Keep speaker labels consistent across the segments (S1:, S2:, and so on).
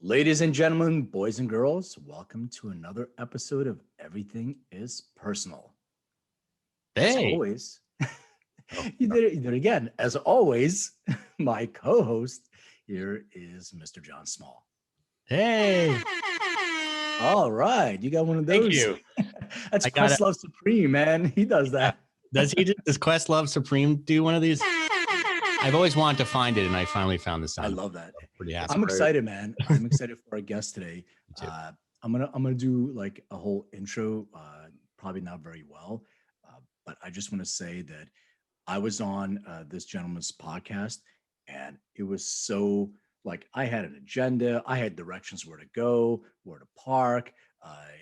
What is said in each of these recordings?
S1: Ladies and gentlemen, boys and girls, welcome to another episode of Everything is Personal. As
S2: Hey.
S1: always, you did it again. As always, my co-host here is Mr. John Small.
S2: Hey.
S1: All right, you got one of those.
S2: Thank you.
S1: That's Questlove Supreme, man. He does that.
S2: Does Questlove Supreme do one of these? I've always wanted to find it, and I finally found this.
S1: I love that.
S2: Pretty happy.
S1: I'm excited, man. I'm excited for our guest today. I'm gonna do like a whole intro. Probably not very well, but I just want to say that I was on this gentleman's podcast, and it was so like I had an agenda. I had directions where to go, where to park.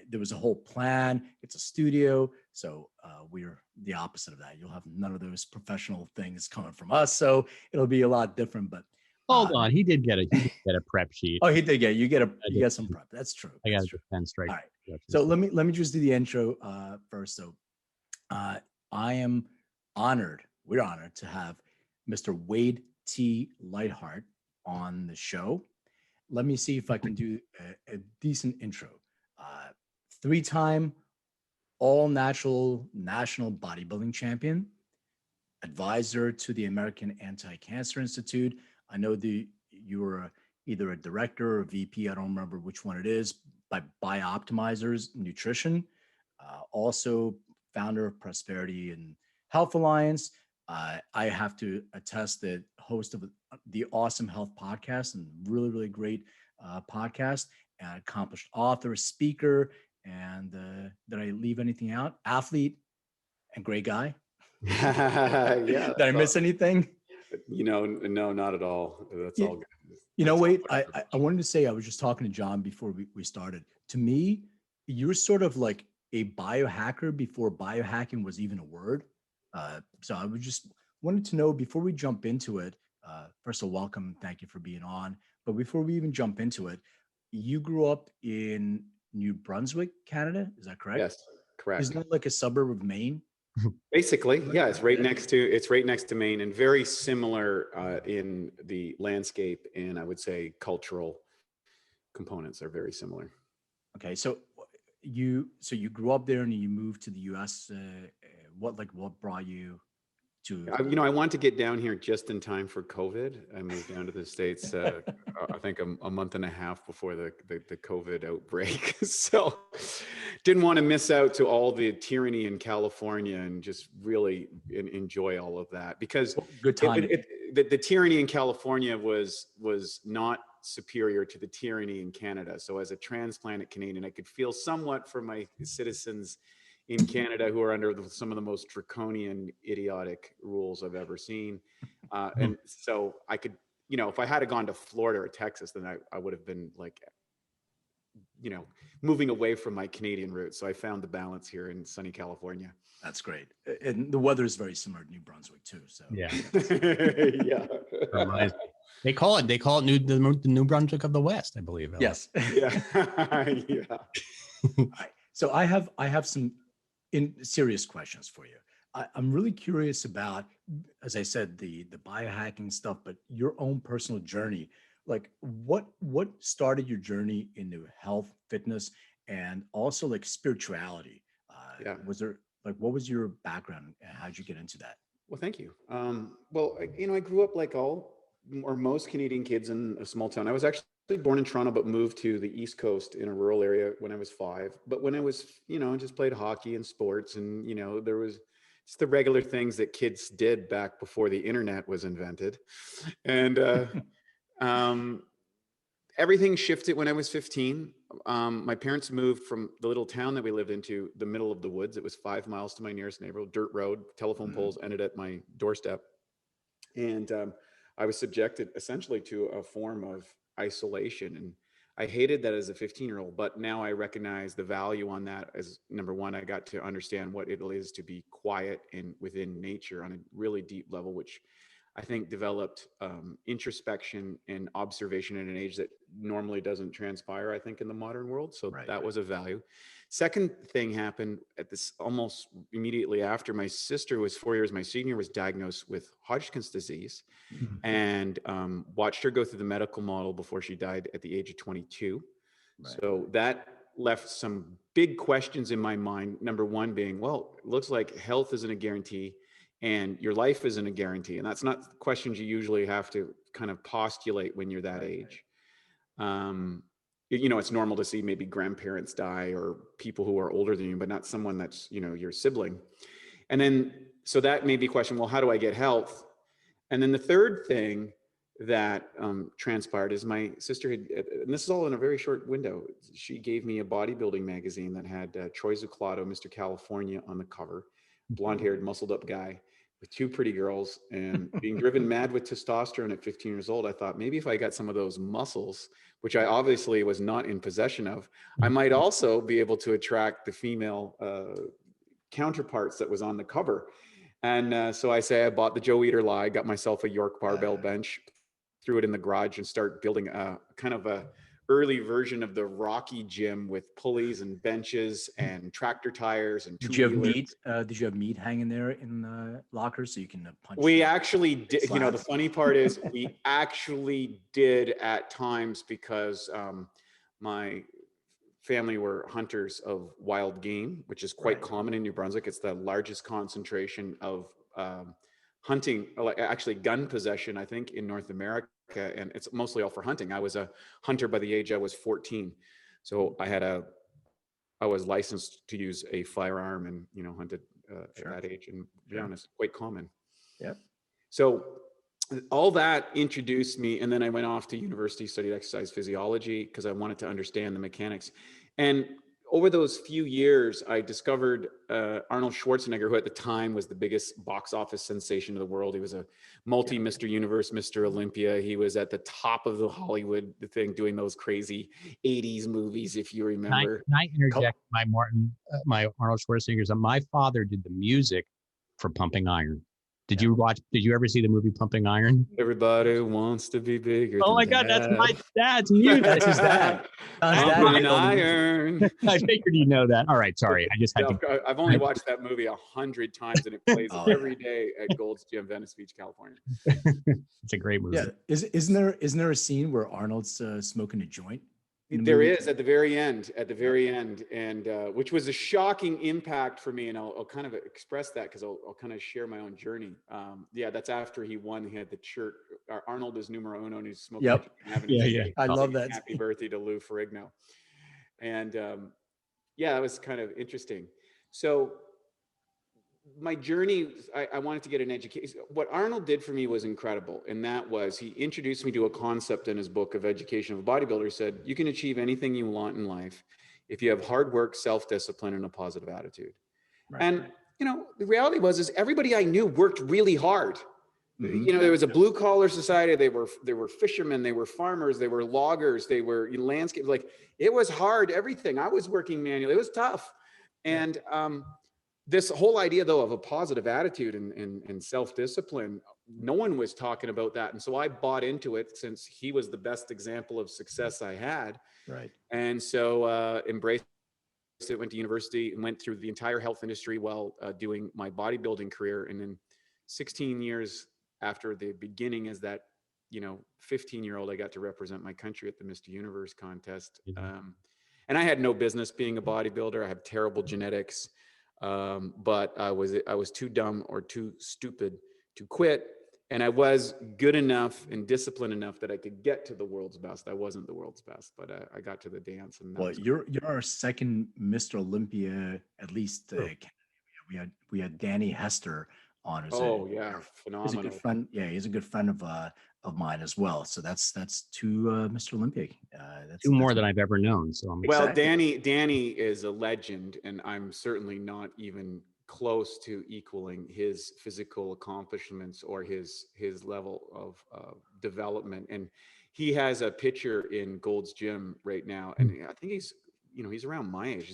S1: There was a whole plan. It's a studio, so we're the opposite of that. You'll have none of those professional things coming from us, so it'll be a lot different. But
S2: hold on, he did get a prep sheet.
S1: Oh, he did get you get some prep. That's true.
S2: I got a pen straight.
S1: All right. So let me just do the intro first. So I am honored. We're honored to have Mr. Wade T. Lightheart on the show. Let me see if I can do a decent intro. 3-time all-natural National Bodybuilding Champion, advisor to the American Anti-Cancer Institute. I know you were either a director or a VP. I don't remember which one it is. By BiOptimizers Nutrition. Also founder of Prosperity and Health Alliance. I have to attest that host of the Awesome Health Podcast and really, really great podcast. And accomplished author, speaker, and did I leave anything out? Athlete and great guy.
S3: Yeah.
S1: Did I miss anything?
S3: No, not at all. That's all good.
S1: Wait, I wanted to say, I was just talking to John before we started. To me, you're sort of like a biohacker before biohacking was even a word. So I would just wanted to know before we jump into it, first of all, welcome. Thank you for being on. But before we even jump into it, you grew up in New Brunswick, Canada. Is that correct?
S3: Yes, correct.
S1: Isn't that like a suburb of Maine?
S3: Basically, yeah, it's right next to Maine, and very similar in the landscape, and I would say cultural components are very similar.
S1: Okay, so you grew up there and you moved to the U.S. What brought you to?
S3: I wanted to get down here just in time for COVID. I moved down to the States, I think a month and a half before the COVID outbreak. So didn't want to miss out to all the tyranny in California and just really enjoy all of that, because
S1: good time.
S3: The tyranny in California was not superior to the tyranny in Canada. So as a transplanted Canadian, I could feel somewhat for my citizens in Canada who are under some of the most draconian, idiotic rules I've ever seen. And so I could, if I had gone to Florida or Texas, then I would have been like, moving away from my Canadian roots. So I found the balance here in sunny California.
S1: That's great. And the weather is very similar to New Brunswick too. So
S2: yeah.
S3: Yeah.
S2: They call it the New Brunswick of the West, I believe.
S1: Yes.
S3: Yeah. Yeah.
S1: All right. So I have some serious questions for you. I'm really curious about, as I said, the biohacking stuff, but your own personal journey. Like what started your journey into health, fitness, and also like spirituality? Was there what was your background and how'd you get into that?
S3: Well, thank you. Well, I grew up like most Canadian kids in a small town. I was actually born in Toronto, but moved to the East Coast in a rural area when I was 5. But when I was, just played hockey and sports, and there was it's the regular things that kids did back before the internet was invented, and everything shifted when I was 15. My parents moved from the little town that we lived into the middle of the woods. It was 5 miles to my nearest neighborhood, dirt road, telephone poles ended at my doorstep. And I was subjected essentially to a form of isolation. And I hated that as a 15-year-old, but now I recognize the value on that as, number one, I got to understand what it is to be quiet and within nature on a really deep level, which I think, developed introspection and observation at an age that normally doesn't transpire, I think, in the modern world. So
S1: Right.
S3: that was a value. Second thing happened at this almost immediately after. My sister was 4 years my senior, was diagnosed with Hodgkin's disease, and watched her go through the medical model before she died at the age of 22.
S1: Right.
S3: So that left some big questions in my mind. Number one being, well, it looks like health isn't a guarantee and your life isn't a guarantee. And that's not questions you usually have to kind of postulate when you're that age. You know, it's normal to see maybe grandparents die or people who are older than you, but not someone that's, you know, your sibling. And then, so that made me question, well, how do I get health? And then the third thing that transpired is my sister had, and this is all in a very short window, she gave me a bodybuilding magazine that had Troy Zuclato, Mr. California, on the cover, blonde-haired, muscled-up guy with two pretty girls, and being driven mad with testosterone at 15 years old. I thought maybe if I got some of those muscles, which I obviously was not in possession of, I might also be able to attract the female counterparts that was on the cover. And so I say I bought the Joe Eater lie, got myself a York barbell bench, threw it in the garage, and start building a kind of a early version of the Rocky gym with pulleys and benches and tractor tires and
S1: Did you have
S3: two-wheelers.
S1: meat? Did you have meat hanging there in the locker so you can punch?
S3: We
S1: the
S3: actually did. You know, the
S1: slabs?
S3: funny part is we actually did at times because my family were hunters of wild game, which is quite common in New Brunswick. It's the largest concentration of hunting, like actually gun possession, I think, in North America. And it's mostly all for hunting. I was a hunter by the age I was 14. So I was licensed to use a firearm and, you know, hunted at that age. And to be honest, quite common.
S1: Yep.
S3: So all that introduced me, and then I went off to university, studied exercise physiology because I wanted to understand the mechanics. And over those few years, I discovered Arnold Schwarzenegger, who at the time was the biggest box office sensation of the world. He was a Mr. Universe, Mr. Olympia. He was at the top of the Hollywood thing, doing those crazy 80s movies, if you remember.
S2: Can I interject my Arnold Schwarzenegger's? My father did the music for Pumping Iron. Did you ever see the movie Pumping Iron?
S3: Everybody wants to be bigger.
S2: Oh my God, that's my dad's music.
S1: That's his dad.
S3: Pumping Iron.
S2: I figured you know that. All right, sorry. I just had to.
S3: I've only watched that movie 100 times, and it plays every day at Gold's Gym, Venice Beach, California.
S2: It's a great movie.
S1: Yeah, isn't there a scene where Arnold's smoking a joint?
S3: There is at the very end, and which was a shocking impact for me. And I'll kind of express that because I'll kind of share my own journey. Yeah, that's after he won. He had the shirt. Arnold is numero uno, and he's smoking.
S1: Yep.
S3: Yeah.
S1: I love that.
S3: Happy birthday to Lou Ferrigno. And yeah, that was kind of interesting. So my journey, I wanted to get an education. What Arnold did for me was incredible. And that was, he introduced me to a concept in his book of Education of a Bodybuilder. He said, you can achieve anything you want in life if you have hard work, self-discipline, and a positive attitude. Right. And, you know, the reality was everybody I knew worked really hard. Mm-hmm. You know, there was a blue collar society. They were fishermen, they were farmers, they were loggers, they were landscape. Like, it was hard, everything. I was working manually. It was tough. And, this whole idea, though, of a positive attitude and self-discipline, no one was talking about that. And so I bought into it since he was the best example of success I had. Right. And so embraced it, went to university and went through the entire health industry while doing my bodybuilding career. And then 16 years after the beginning as that, 15-year-old, I got to represent my country at the Mr. Universe contest. Mm-hmm. And I had no business being a bodybuilder. I have terrible genetics. But I was too dumb or too stupid to quit. And I was good enough and disciplined enough that I could get to the world's best. I wasn't the world's best, but I got to the dance. And
S1: well, you're our second Mr. Olympia, at least. We had Danny Hester on.
S3: Phenomenal.
S1: He's a good friend. Yeah, he's a good friend of mine as well. So that's two Mr. Olympia. That's
S2: two more than I've ever known. So I'm excited.
S3: Well, Danny is a legend, and I'm certainly not even close to equaling his physical accomplishments or his level of development. And he has a picture in Gold's Gym right now, and I think he's around my age.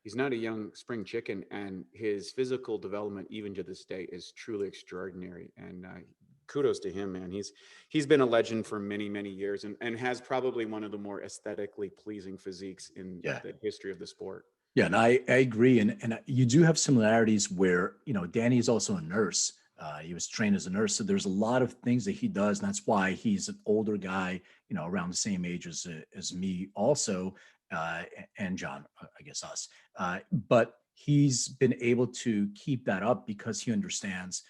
S3: He's not a young spring chicken, and his physical development, even to this day, is truly extraordinary. And kudos to him, man. He's been a legend for many, many years, and has probably one of the more aesthetically pleasing physiques in the history of the sport.
S1: Yeah, and I agree. And you do have similarities where, Danny is also a nurse. He was trained as a nurse. So there's a lot of things that he does. And that's why he's an older guy, around the same age as me also, and John, I guess us. But he's been able to keep that up because he understands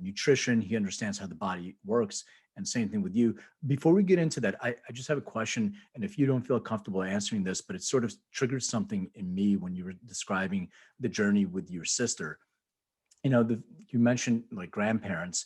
S1: nutrition. He understands how the body works. And same thing with you. Before we get into that, I just have a question. And if you don't feel comfortable answering this, but it sort of triggered something in me when you were describing the journey with your sister. You mentioned like grandparents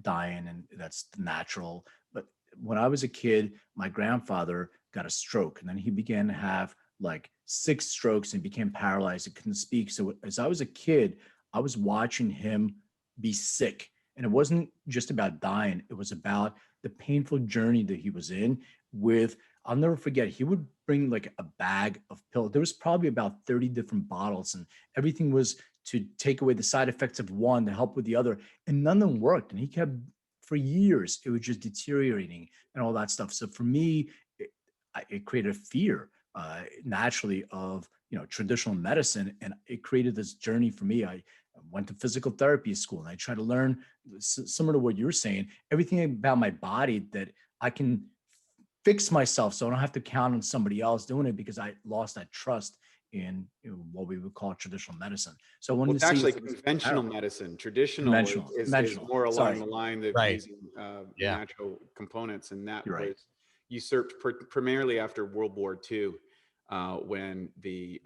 S1: dying, and that's natural. But when I was a kid, my grandfather got a stroke, and then he began to have like 6 strokes and became paralyzed and couldn't speak. So as I was a kid, I was watching him be sick. And it wasn't just about dying. It was about the painful journey that he was in with, I'll never forget, he would bring like a bag of pills. There was probably about 30 different bottles, and everything was to take away the side effects of one to help with the other. And none of them worked. And he kept, for years, it was just deteriorating and all that stuff. So for me, it created a fear naturally of, traditional medicine. And it created this journey for me. I went to physical therapy school, and I tried to learn, similar to what you're saying, everything about my body that I can fix myself, so I don't have to count on somebody else doing it, because I lost that trust in what we would call traditional medicine. So I wanted
S3: Well,
S1: to see
S3: actually conventional medicine. Traditional is more along the line of using natural components, and that was usurped primarily after World War II. When the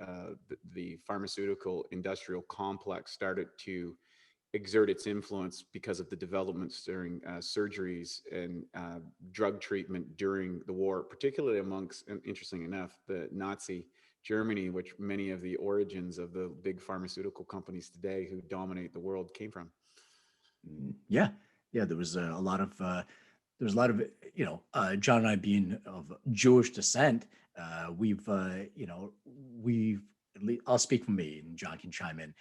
S3: pharmaceutical industrial complex started to exert its influence because of the developments during surgeries and drug treatment during the war, particularly amongst, interesting enough, the Nazi Germany, which many of the origins of the big pharmaceutical companies today who dominate the world came from.
S1: Yeah, there was a lot of John and I being of Jewish descent, we've I'll speak for me, and John can chime in.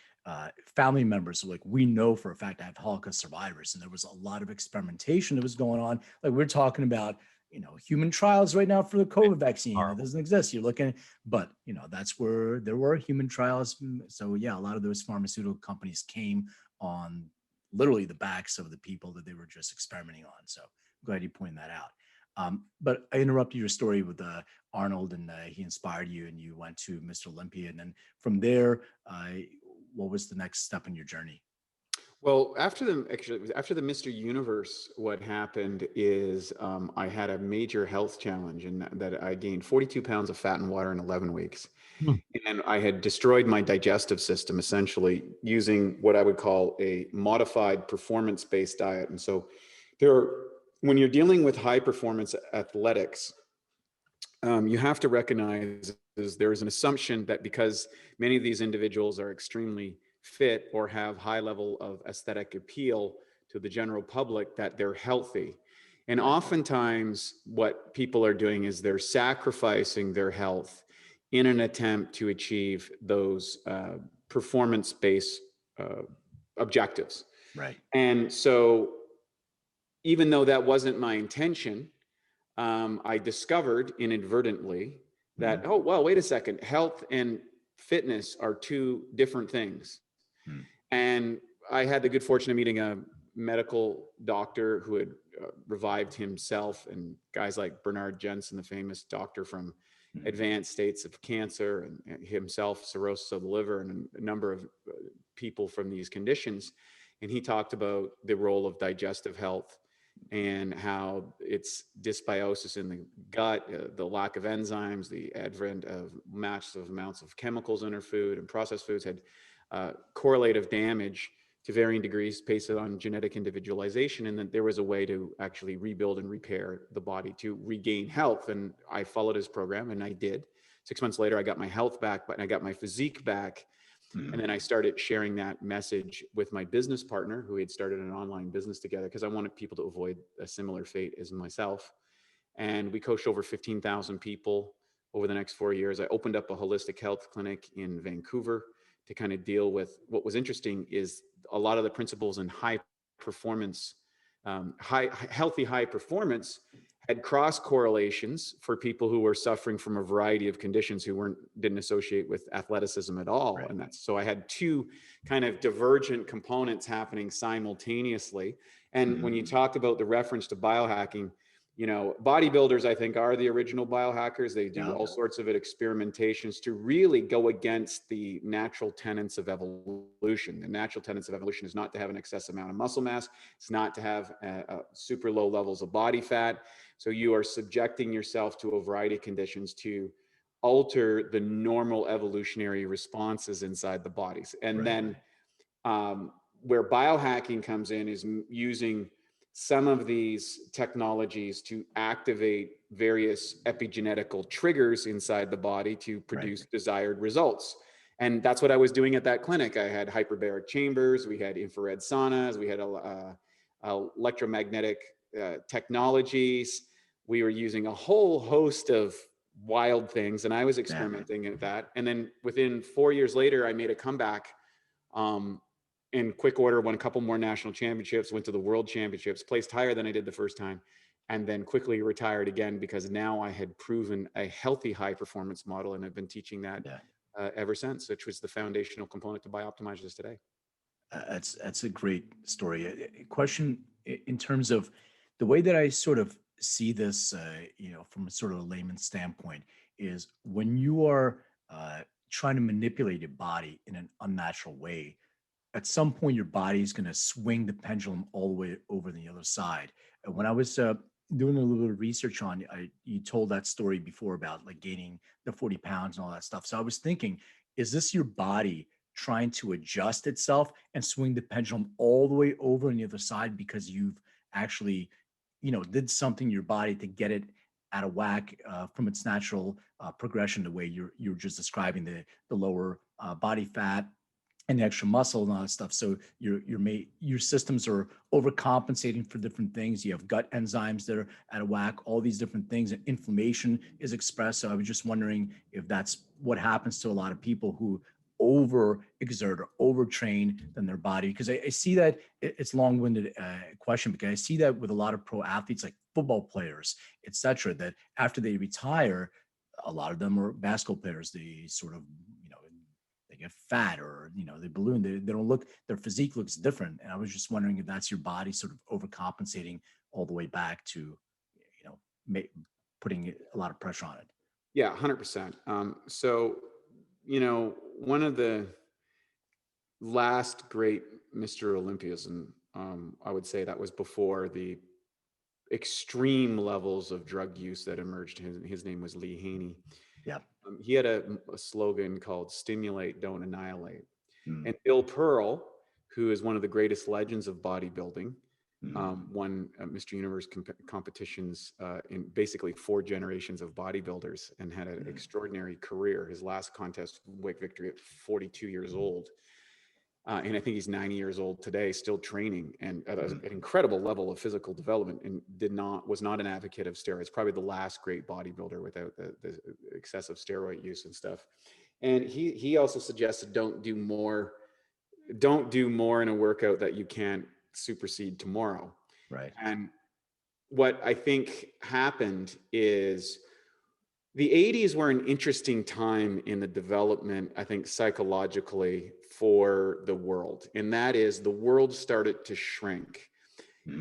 S1: Family members, like, we know for a fact I have Holocaust survivors, and there was a lot of experimentation that was going on. Like, we're talking about, human trials right now for the COVID vaccine. It doesn't exist. You're looking, but that's where there were human trials. So yeah, a lot of those pharmaceutical companies came on literally the backs of the people that they were just experimenting on. So I'm glad you pointed that out. But I interrupted your story with Arnold, and he inspired you, and you went to Mr. Olympia. And then from there, what was the next step in your journey?
S3: Well, after the Mr. Universe, what happened is I had a major health challenge, and that I gained 42 pounds of fat and water in 11 weeks. And I had destroyed my digestive system, essentially using what I would call a modified performance-based diet. And so when you're dealing with high performance athletics, you have to recognize there is an assumption that because many of these individuals are extremely fit or have high level of aesthetic appeal to the general public, that they're healthy. And oftentimes what people are doing is they're sacrificing their health in an attempt to achieve those performance-based objectives.
S1: Right.
S3: And so even though that wasn't my intention, I discovered inadvertently that, oh, well, wait a second, health and fitness are 2 different things. And I had the good fortune of meeting a medical doctor who had revived himself, and guys like Bernard Jensen, the famous doctor from advanced states of cancer, and himself, cirrhosis of the liver, and a number of people from these conditions. And he talked about the role of digestive health and how it's dysbiosis in the gut, the lack of enzymes, the advent of massive amounts of chemicals in our food and processed foods had correlative damage to varying degrees based on genetic individualization, and that there was a way to actually rebuild and repair the body to regain health. And I followed his program, and I did. 6 months later, I got my health back, but I got my physique back. And then I started sharing that message with my business partner, who had started an online business together, because I wanted people to avoid a similar fate as myself. And we coached over 15,000 people over the next 4 years. I opened up a holistic health clinic in Vancouver to kind of deal with what was interesting is a lot of the principles in high performance healthy high performance had cross correlations for people who were suffering from a variety of conditions who didn't associate with athleticism at all.
S1: Right.
S3: And so I had two kind of divergent components happening simultaneously. And when you talked about the reference to biohacking, you know, bodybuilders, I think, are the original biohackers. They do all sorts of experimentations to really go against the natural tenets of evolution. The natural tenets of evolution is not to have an excess amount of muscle mass. It's not to have super low levels of body fat. So you are subjecting yourself to a variety of conditions to alter the normal evolutionary responses inside the bodies. And then where biohacking comes in is using some of these technologies to activate various epigenetical triggers inside the body to produce desired results. And that's what I was doing at that clinic. I had hyperbaric chambers, we had infrared saunas, we had electromagnetic technologies. We were using a whole host of wild things, and I was experimenting with that. And then within 4 years later, I made a comeback in quick order, won a couple more national championships, went to the world championships, placed higher than I did the first time, and then quickly retired again because now I had proven a healthy high performance model, and I've been teaching that ever since, which was the foundational component to BiOptimizers today.
S1: That's a great story. A question in terms of the way that I sort of see this, you know, from a sort of a layman's standpoint, is when you are trying to manipulate your body in an unnatural way, at some point your body is going to swing the pendulum all the way over the other side. And when I was doing a little bit of research on you told that story before about like gaining the 40 pounds and all that stuff. So I was thinking, is this your body trying to adjust itself and swing the pendulum all the way over on the other side because you've actually, you know, did something in your body to get it out of whack from its natural progression, the way you're just describing the lower body fat and the extra muscle and all that stuff. So your systems are overcompensating for different things. You have gut enzymes that are out of whack, all these different things, and inflammation is expressed. So I was just wondering if that's what happens to a lot of people who overexert or overtrain than their body. Because I see that it's long-winded question, because I see that with a lot of pro athletes, like football players, etc., that after they retire, a lot of them are basketball players. They sort of, you know, they get fat, or, you know, they balloon. They don't look, their physique looks different. And I was just wondering if that's your body sort of overcompensating all the way back to, you know, putting a lot of pressure on it.
S3: Yeah, 100%. So, you know, one of the last great Mr. Olympias, and I would say that was before the extreme levels of drug use that emerged. His name was Lee Haney.
S1: Yeah.
S3: He had a slogan called "Stimulate, Don't Annihilate." And Bill Pearl, who is one of the greatest legends of bodybuilding, won Mr. Universe competitions in basically 4 generations of bodybuilders, and had an extraordinary career. His last contest weight victory at 42 years old. And I think he's 90 years old today, still training and at an incredible level of physical development, and was not an advocate of steroids. Probably the last great bodybuilder without the excessive steroid use and stuff. And he also suggested don't do more in a workout that you can't supersede tomorrow.
S1: Right.
S3: And what I think happened is the 80s were an interesting time in the development, I think, psychologically for the world. And that is, the world started to shrink.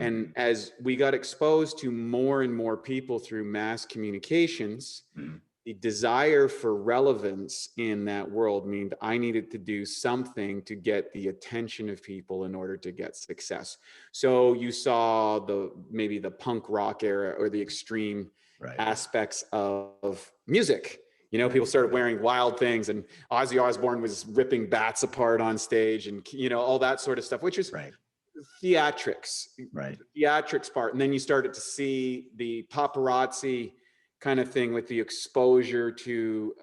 S3: And as we got exposed to more and more people through mass communications, the desire for relevance in that world meant I needed to do something to get the attention of people in order to get success. So you saw maybe the punk rock era, or the extreme aspects of music. You know, people started wearing wild things, and Ozzy Osbourne was ripping bats apart on stage, and, you know, all that sort of stuff, which is theatrics, the theatrics part. And then you started to see the paparazzi kind of thing with the exposure to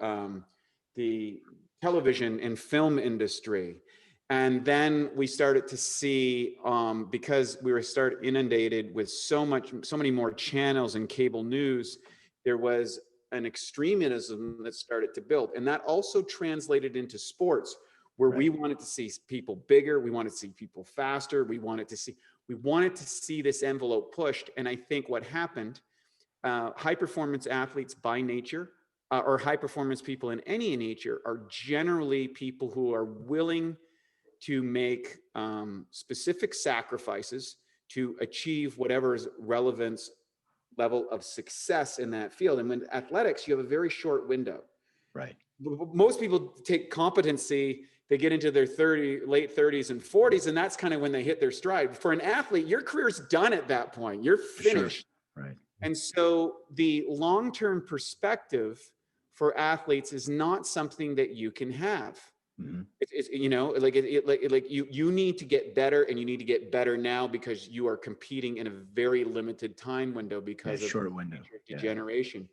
S3: the television and film industry. And then we started to see, because we were inundated with so many more channels and cable news, there was an extremism that started to build. And that also translated into sports, where we wanted to see people bigger. We wanted to see people faster. We wanted to see We wanted to see this envelope pushed. And I think what happened, high performance athletes by nature, or high performance people in any nature, are generally people who are willing to make specific sacrifices to achieve whatever's relevance level of success in that field. And when athletics, you have a very short window.
S1: Right.
S3: Most people take competency, they get into their late 30s and 40s, and that's kind of when they hit their stride. For an athlete, your career's done at that point. You're finished.
S1: Sure. Right.
S3: And so the long-term perspective for athletes is not something that you can have.
S1: Mm-hmm.
S3: It's you know, like you need to get better, and you need to get better now because you are competing in a very limited time window because of
S1: short window
S3: degeneration.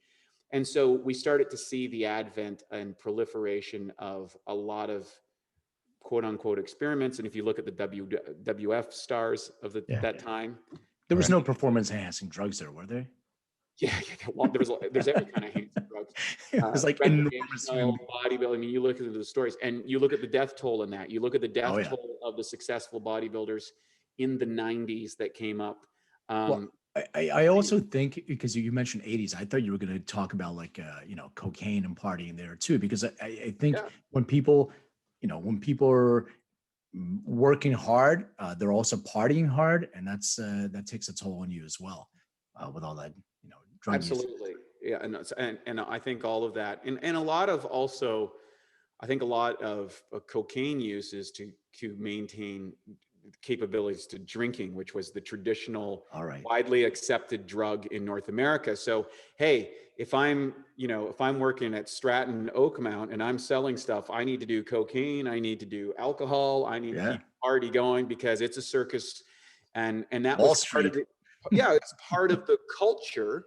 S3: And so we started to see the advent and proliferation of a lot of quote unquote experiments. And if you look at the WWF stars of that time,
S1: there was no performance enhancing drugs there, were there?
S3: Yeah. Well, there's every kind of enhancing drugs.
S1: It was like enormous
S3: bodybuilding. I mean, you look at the stories, and you look at the death toll in that. You look at the death toll of the successful bodybuilders in the 90s that came up.
S1: Well, I also think, because you mentioned 80s, I thought you were going to talk about like cocaine and partying there too, because I think when people are working hard, they're also partying hard, and that takes a toll on you as well, with all that drug
S3: Absolutely.
S1: use.
S3: Yeah, and I think all of that, and a lot of also, I think a lot of cocaine use is to maintain capabilities to drinking, which was the traditional, widely accepted drug in North America. So, hey, if I'm working at Stratton Oakmount and I'm selling stuff, I need to do cocaine, I need to do alcohol, I need to keep the party going because it's a circus, and that
S1: Wall
S3: was
S1: Street.
S3: part of it. Yeah, it's part of the culture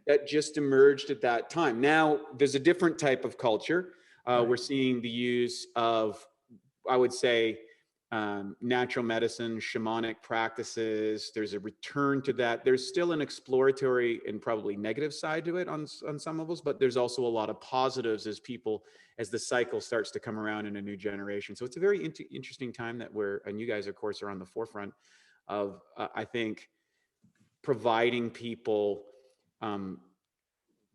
S3: that just emerged at that time. Now there's a different type of culture. We're seeing the use of, I would say, natural medicine, shamanic practices. There's a return to that. There's still an exploratory and probably negative side to it on some levels, but there's also a lot of positives as the cycle starts to come around in a new generation. So it's a very interesting time that and you guys, of course, are on the forefront of, I think, providing people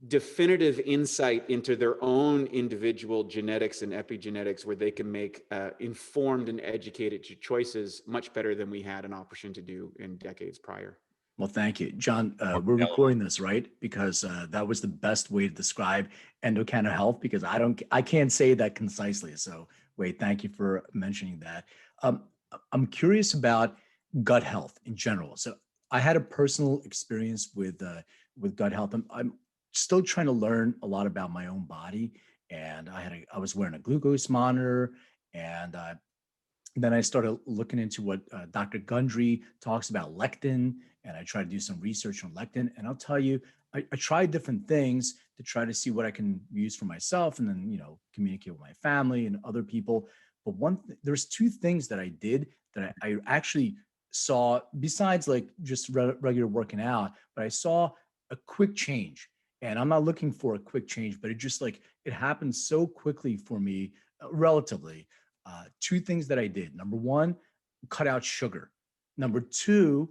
S3: definitive insight into their own individual genetics and epigenetics, where they can make informed and educated choices much better than we had an opportunity to do in decades prior.
S1: Well, thank you, John. We're recording this, right? Because that was the best way to describe endocrine health, because I can't say that concisely. So Wade, thank you for mentioning that. I'm curious about gut health in general. So I had a personal experience with gut health. I'm still trying to learn a lot about my own body, and I was wearing a glucose monitor, and then I started looking into what Dr. Gundry talks about, lectin, and I tried to do some research on lectin. And I'll tell you, I tried different things to try to see what I can use for myself, and then communicate with my family and other people. But there's two things that I did that I actually saw, besides like just regular working out, but I saw a quick change. And I'm not looking for a quick change, but it happened so quickly for me, relatively. Two things that I did. Number one, cut out sugar. Number two,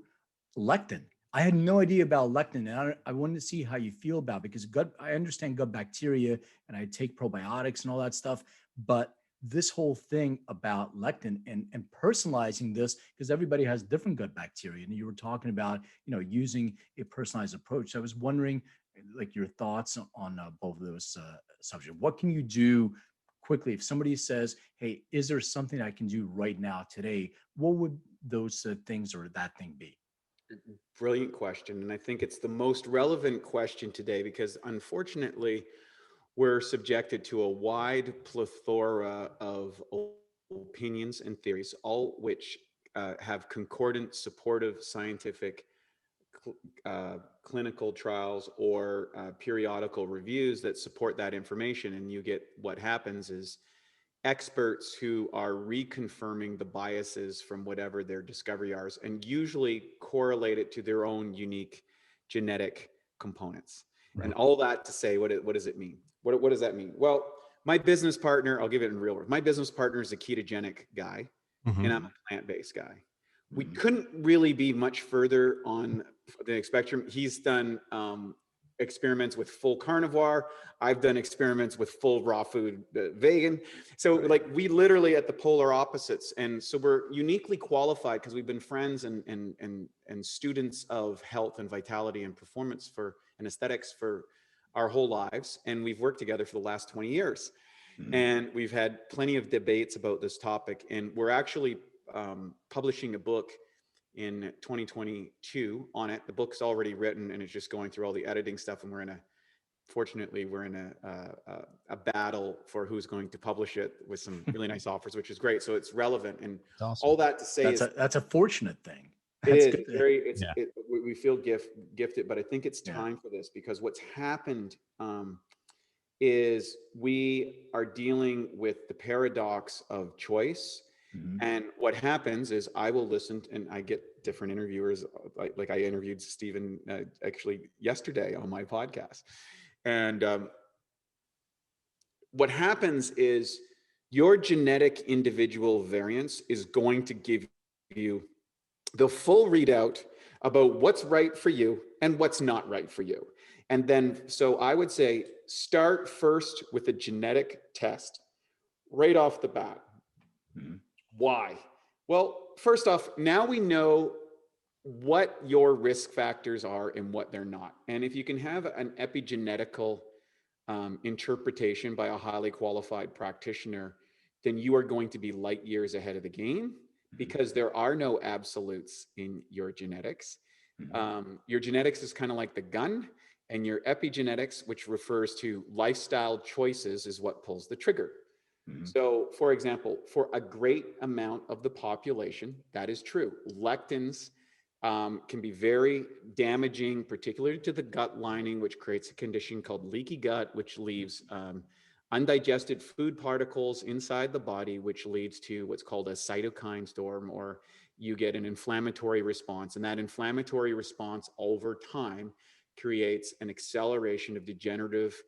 S1: lectin. I had no idea about lectin, and I wanted to see how you feel about it, because I understand gut bacteria, and I take probiotics and all that stuff, but this whole thing about lectin and personalizing this, because everybody has different gut bacteria, and you were talking about using a personalized approach. I was wondering, like, your thoughts on both of those subjects. What can you do quickly if somebody says, hey, is there something I can do right now today? What would those things or that thing be?
S3: Brilliant question. And I think it's the most relevant question today, because unfortunately we're subjected to a wide plethora of opinions and theories, all which have concordant, supportive, scientific, clinical trials or periodical reviews that support that information. And you get, what happens is, experts who are reconfirming the biases from whatever their discovery are, and usually correlate it to their own unique genetic components. And all that to say, what does it mean? What does that mean? Well, my business partner, I'll give it in real words. My business partner is a ketogenic guy, and I'm a plant-based guy. We couldn't really be much further on the spectrum. He's done experiments with full carnivore. I've done experiments with full raw food vegan. So like we literally at the polar opposites. And so we're uniquely qualified because we've been friends and students of health and vitality and performance and aesthetics for our whole lives. And we've worked together for the last 20 years. And we've had plenty of debates about this topic. And we're actually publishing a book in 2022 on it. The book's already written and it's just going through all the editing stuff. And fortunately, we're in a battle for who's going to publish it with some really nice offers, which is great. So it's relevant. And
S2: awesome.
S3: all that to say
S1: that's a fortunate thing.
S3: It
S1: That's
S3: is very, we feel gifted, but I think it's time for this because what's happened is we are dealing with the paradox of choice. And what happens is I will listen and I get different interviewers. Like I interviewed Stephen actually yesterday on my podcast. And what happens is your genetic individual variance is going to give you the full readout about what's right for you and what's not right for you. And then, so I would say start first with a genetic test right off the bat. Why? Well, first off, now we know what your risk factors are and what they're not. And if you can have an epigenetical interpretation by a highly qualified practitioner, then you are going to be light years ahead of the game because there are no absolutes in your genetics. Your genetics is kind of like the gun, and your epigenetics, which refers to lifestyle choices, is what pulls the trigger. So, for example, for a great amount of the population, that is true. Lectins can be very damaging, particularly to the gut lining, which creates a condition called leaky gut, which leaves undigested food particles inside the body, which leads to what's called a cytokine storm, or you get an inflammatory response. And that inflammatory response over time creates an acceleration of degenerative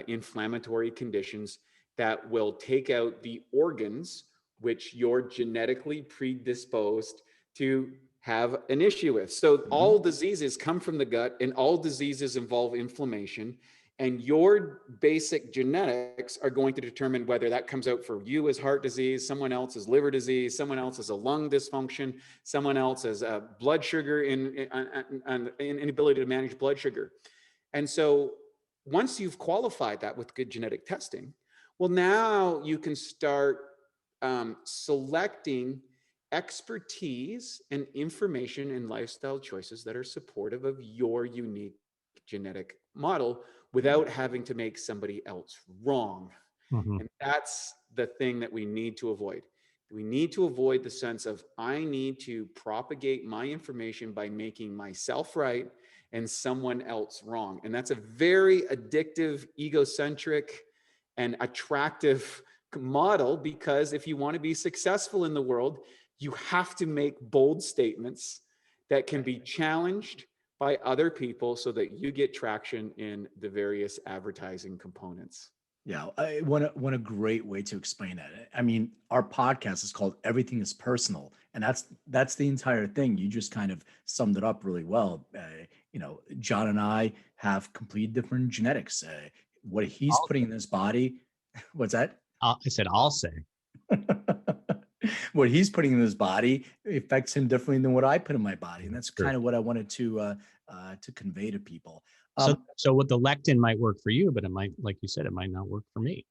S3: inflammatory conditions that will take out the organs which you're genetically predisposed to have an issue with. So all diseases come from the gut, and all diseases involve inflammation, and your basic genetics are going to determine whether that comes out for you as heart disease, someone else as liver disease, someone else as a lung dysfunction, someone else as a blood sugar inability to manage blood sugar. And so once you've qualified that with good genetic testing, well, now you can start selecting expertise and information and lifestyle choices that are supportive of your unique genetic model without having to make somebody else wrong. And that's the thing that we need to avoid. We need to avoid the sense of I need to propagate my information by making myself right and someone else wrong. And that's a very addictive, egocentric, and attractive model, because if you want to be successful in the world, you have to make bold statements that can be challenged by other people so that you get traction in the various advertising components.
S1: Yeah, what a great way to explain it. I mean, our podcast is called Everything is Personal, and that's the entire thing. You just kind of summed it up really well. John and I have complete different genetics. What he's putting in his body, what's that?
S2: I said, I'll say.
S1: What he's putting in his body affects him differently than what I put in my body, and that's kind of what I wanted to convey to people.
S2: So what the lectin might work for you, but it might, like you said, it might not work for me.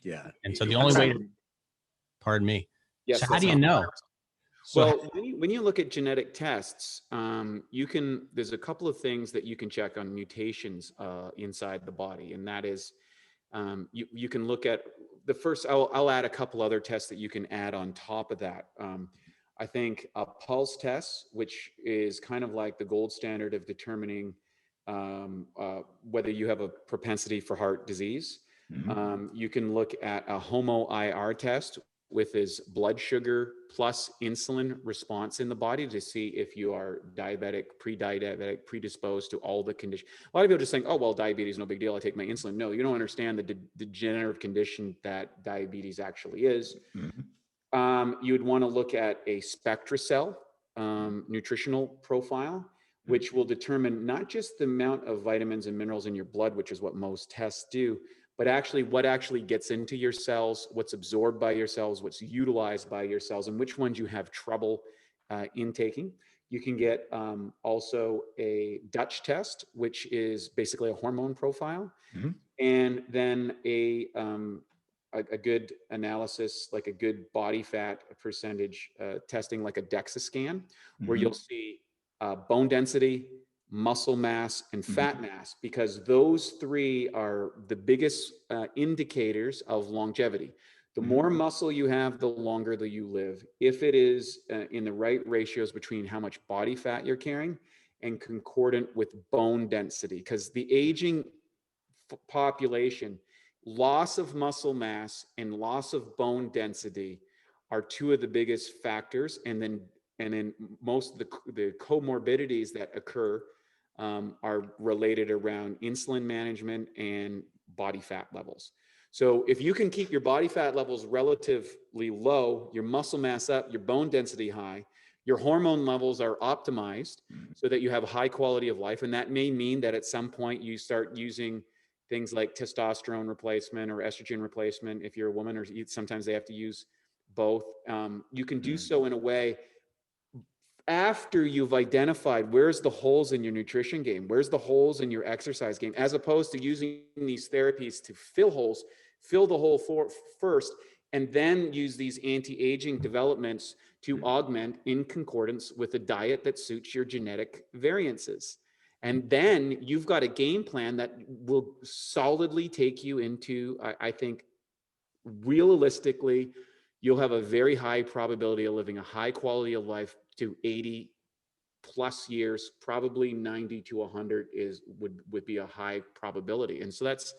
S1: Yeah.
S2: And so the only way to, pardon me.
S3: Yes,
S2: so how do you know?
S3: Well, when you look at genetic tests, there's a couple of things that you can check on mutations inside the body. And that is, you can look at the first, I'll add a couple other tests that you can add on top of that. I think a pulse test, which is kind of like the gold standard of determining whether you have a propensity for heart disease. You can look at a HOMO-IR test with his blood sugar plus insulin response in the body to see if you are diabetic, pre-diabetic, predisposed to all the conditions. A lot of people just think, oh, well, diabetes, no big deal, I take my insulin. No, you don't understand the degenerative condition that diabetes actually is. You would want to look at a SpectraCell nutritional profile, which will determine not just the amount of vitamins and minerals in your blood, which is what most tests do, but actually what actually gets into your cells, what's absorbed by your cells, what's utilized by your cells, and which ones you have trouble intaking. You can get also a Dutch test, which is basically a hormone profile, and then a good analysis, like a good body fat percentage testing, like a DEXA scan, where you'll see bone density, muscle mass, and fat mass, because those three are the biggest indicators of longevity. The more muscle you have, the longer that you live. If it is in the right ratios between how much body fat you're carrying and concordant with bone density, because the aging population, loss of muscle mass and loss of bone density are two of the biggest factors. And then most of the comorbidities that occur are related around insulin management and body fat levels. So if you can keep your body fat levels relatively low, your muscle mass up, your bone density high, your hormone levels are optimized so that you have a high quality of life. And that may mean that at some point you start using things like testosterone replacement or estrogen replacement if you're a woman, or sometimes they have to use both. You can do so in a way after you've identified where's the holes in your nutrition game, where's the holes in your exercise game, as opposed to using these therapies to fill holes, fill the hole first, and then use these anti-aging developments to augment in concordance with a diet that suits your genetic variances. And then you've got a game plan that will solidly take you into, I think, realistically, you'll have a very high probability of living a high quality of life to 80 plus years. Probably 90 to 100 would be a high probability. And so that's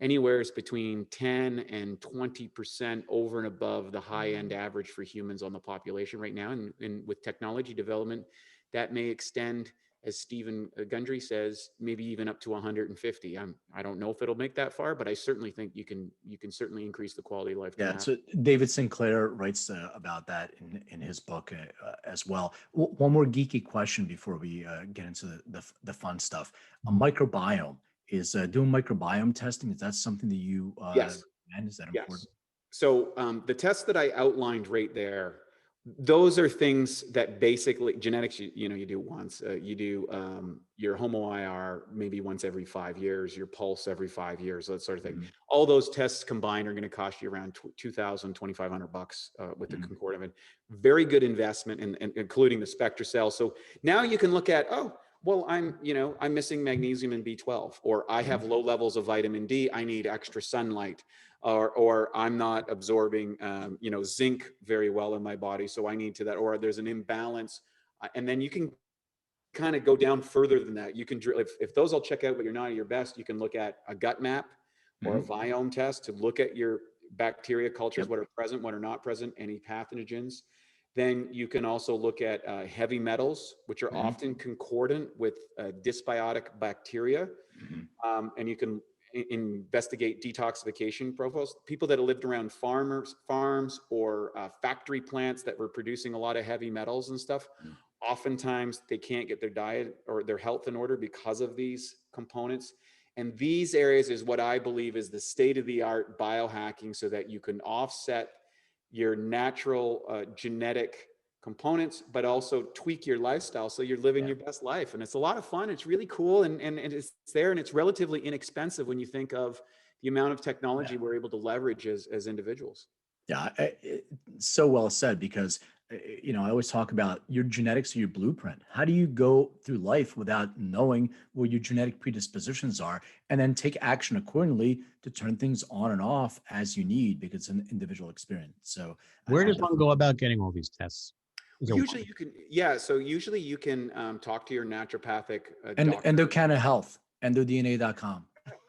S3: anywhere between 10 and 20% over and above the high end average for humans on the population right now. And with technology development, that may extend, as Stephen Gundry says, maybe even up to 150. I don't know if it'll make that far, but I certainly think you can certainly increase the quality of life.
S1: Yeah, so David Sinclair writes about that in his book as well. One more geeky question before we get into the fun stuff. A microbiome is doing microbiome testing. Is that something that you
S3: yes.
S1: recommend? Is that important?
S3: Yes. So the tests that I outlined right there, those are things that basically genetics, you do once, you do your homo IR maybe once every 5 years, your pulse every 5 years, that sort of thing. All those tests combined are going to cost you around $2,000, $2,500 with the concordant. Very good investment, and including the SpectraCell. So now you can look at, oh, well, I'm missing magnesium and B12, or I have low levels of vitamin D. I need extra sunlight. Or I'm not absorbing, zinc very well in my body, so I need to that. Or there's an imbalance, and then you can kind of go down further than that. You can, if those all check out, but you're not at your best, you can look at a gut map or a biome test to look at your bacteria cultures, what are present, what are not present, any pathogens. Then you can also look at heavy metals, which are often concordant with dysbiotic bacteria, and you can investigate detoxification profiles. People that have lived around farms or factory plants that were producing a lot of heavy metals and stuff, oftentimes they can't get their diet or their health in order because of these components. And these areas is what I believe is the state-of-the-art biohacking, so that you can offset your natural genetic components, but also tweak your lifestyle so you're living your best life. And it's a lot of fun. It's really cool, and it's there, and it's relatively inexpensive when you think of the amount of technology we're able to leverage as individuals.
S1: Yeah, so well said, because I always talk about your genetics or your blueprint. How do you go through life without knowing what your genetic predispositions are, and then take action accordingly to turn things on and off as you need, because it's an individual experience. So
S2: where does one go about getting all these tests?
S3: Usually you can, so usually you can talk to your naturopathic
S1: and
S3: doctor.
S1: Endocana Health, endodna.com.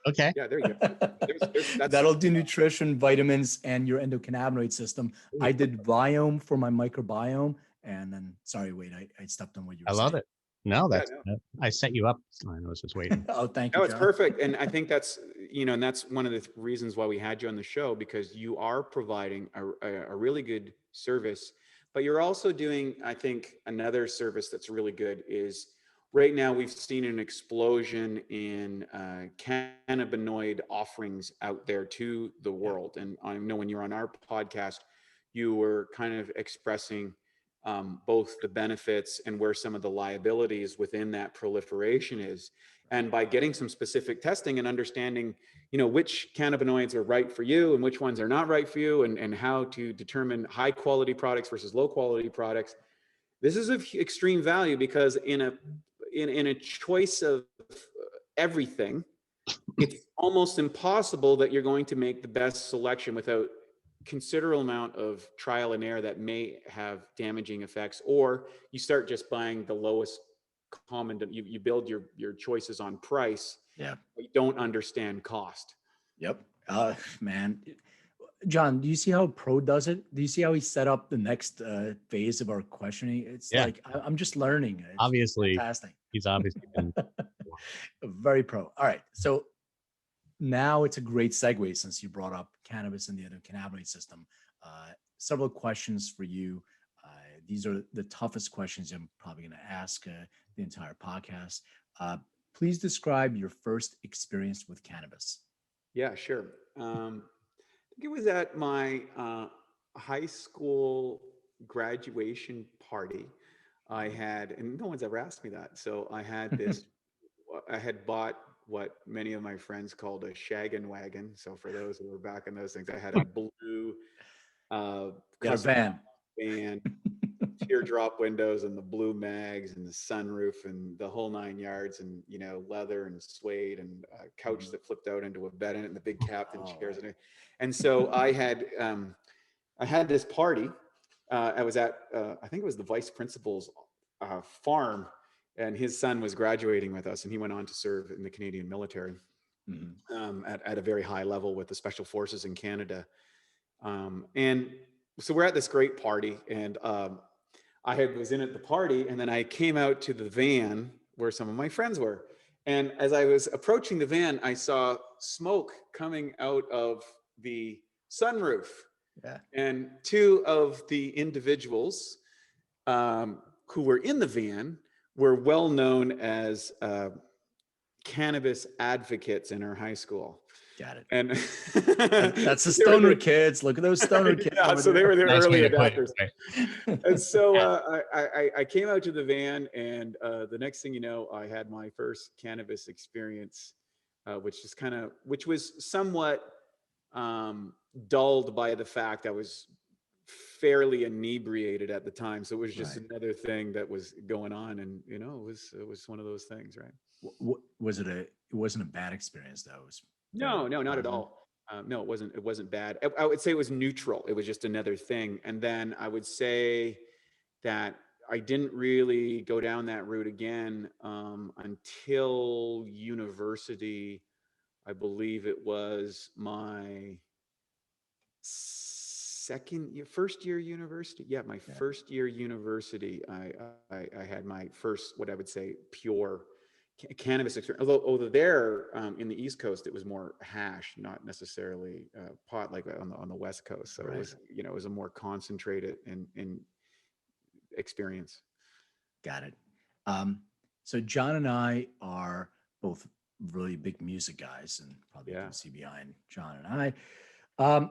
S2: Okay.
S3: Yeah, there you go.
S1: That'll do nutrition, vitamins, and your endocannabinoid system. I did biome for my microbiome, and then sorry, Wade, I stepped on what you were saying.
S2: I love it. No, I set you up. I was just waiting.
S1: Oh, thank you.
S3: No, it's perfect. And I think that's, and that's one of the reasons why we had you on the show, because you are providing a really good service, But you're also doing, I think, another service that's really good is right now we've seen an explosion in cannabinoid offerings out there to the world. And I know when you're on our podcast, you were kind of expressing both the benefits and where some of the liabilities within that proliferation is. And by getting some specific testing and understanding, you know, which cannabinoids are right for you and which ones are not right for you, and how to determine high quality products versus low quality products, this is of extreme value, because in a choice of everything, it's almost impossible that you're going to make the best selection without considerable amount of trial and error that may have damaging effects, or you start just buying the lowest common, you build your choices on price.
S1: Yeah.
S3: But you don't understand cost.
S1: Yep. Man, John, do you see how Pro does it? Do you see how he set up the next phase of our questioning? It's like I'm just learning. It's
S2: Obviously,
S1: fantastic.
S2: he's obviously been
S1: Very pro. All right. So now it's a great segue, since you brought up cannabis and the endocannabinoid system. Several questions for you. These are the toughest questions I'm probably going to ask the entire podcast. Please describe your first experience with cannabis.
S3: Yeah, sure. I think it was at my high school graduation party. I had, and no one's ever asked me that. So I had this, I had bought what many of my friends called a shaggin' wagon. So for those who were back in those things, I had a blue
S1: Got a
S3: custom
S1: van.
S3: van, teardrop windows and the blue mags and the sunroof and the whole 9 yards, and, you know, leather and suede and a couch that flipped out into a bed in it and the big captain chairs in it. And so I had this party. I was at, I think it was the vice principal's farm, and his son was graduating with us, and he went on to serve in the Canadian military at a very high level with the Special Forces in Canada. And so we're at this great party, and I was in at the party, and then I came out to the van where some of my friends were. And as I was approaching the van, I saw smoke coming out of the sunroof.
S1: Yeah.
S3: And two of the individuals who were in the van were well known as cannabis advocates in our high school.
S1: Got it.
S3: And
S1: that's the stoner kids. Look at those stoner kids.
S3: Yeah, so they were the
S2: Nice
S3: early
S2: way to put it,
S3: adopters.
S2: right?
S3: And so I came out to the van, and the next thing you know, I had my first cannabis experience, which was somewhat dulled by the fact I was fairly inebriated at the time. So it was just another thing that was going on, and you know, it was one of those things, right?
S1: It wasn't a bad experience though. It was
S3: No, not at all. No, it wasn't bad. I would say it was neutral. It was just another thing. And then I would say that I didn't really go down that route again until university. I believe it was my first year university. Yeah, my first year university. I had my first, what I would say, pure cannabis experience. Although there in the East Coast, it was more hash, not necessarily pot, like on the West Coast. So it was, you know, it was a more concentrated in experience.
S1: Got it. So John and I are both really big music guys, and probably you can see behind John and I.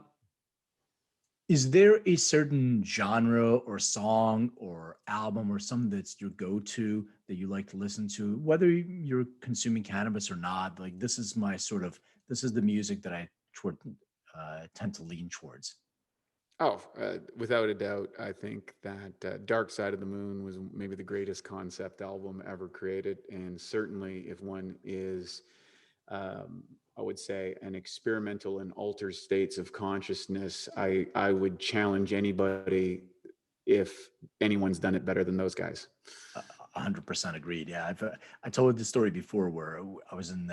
S1: Is there a certain genre or song or album or something that's your go-to that you like to listen to, whether you're consuming cannabis or not? Like, this is the music that I tend to lean towards.
S3: Oh, without a doubt, I think that Dark Side of the Moon was maybe the greatest concept album ever created. And certainly if one is, I would say, an experimental and altered states of consciousness, I would challenge anybody if anyone's done it better than those guys.
S1: 100% agreed. Yeah, I told the story before where I was in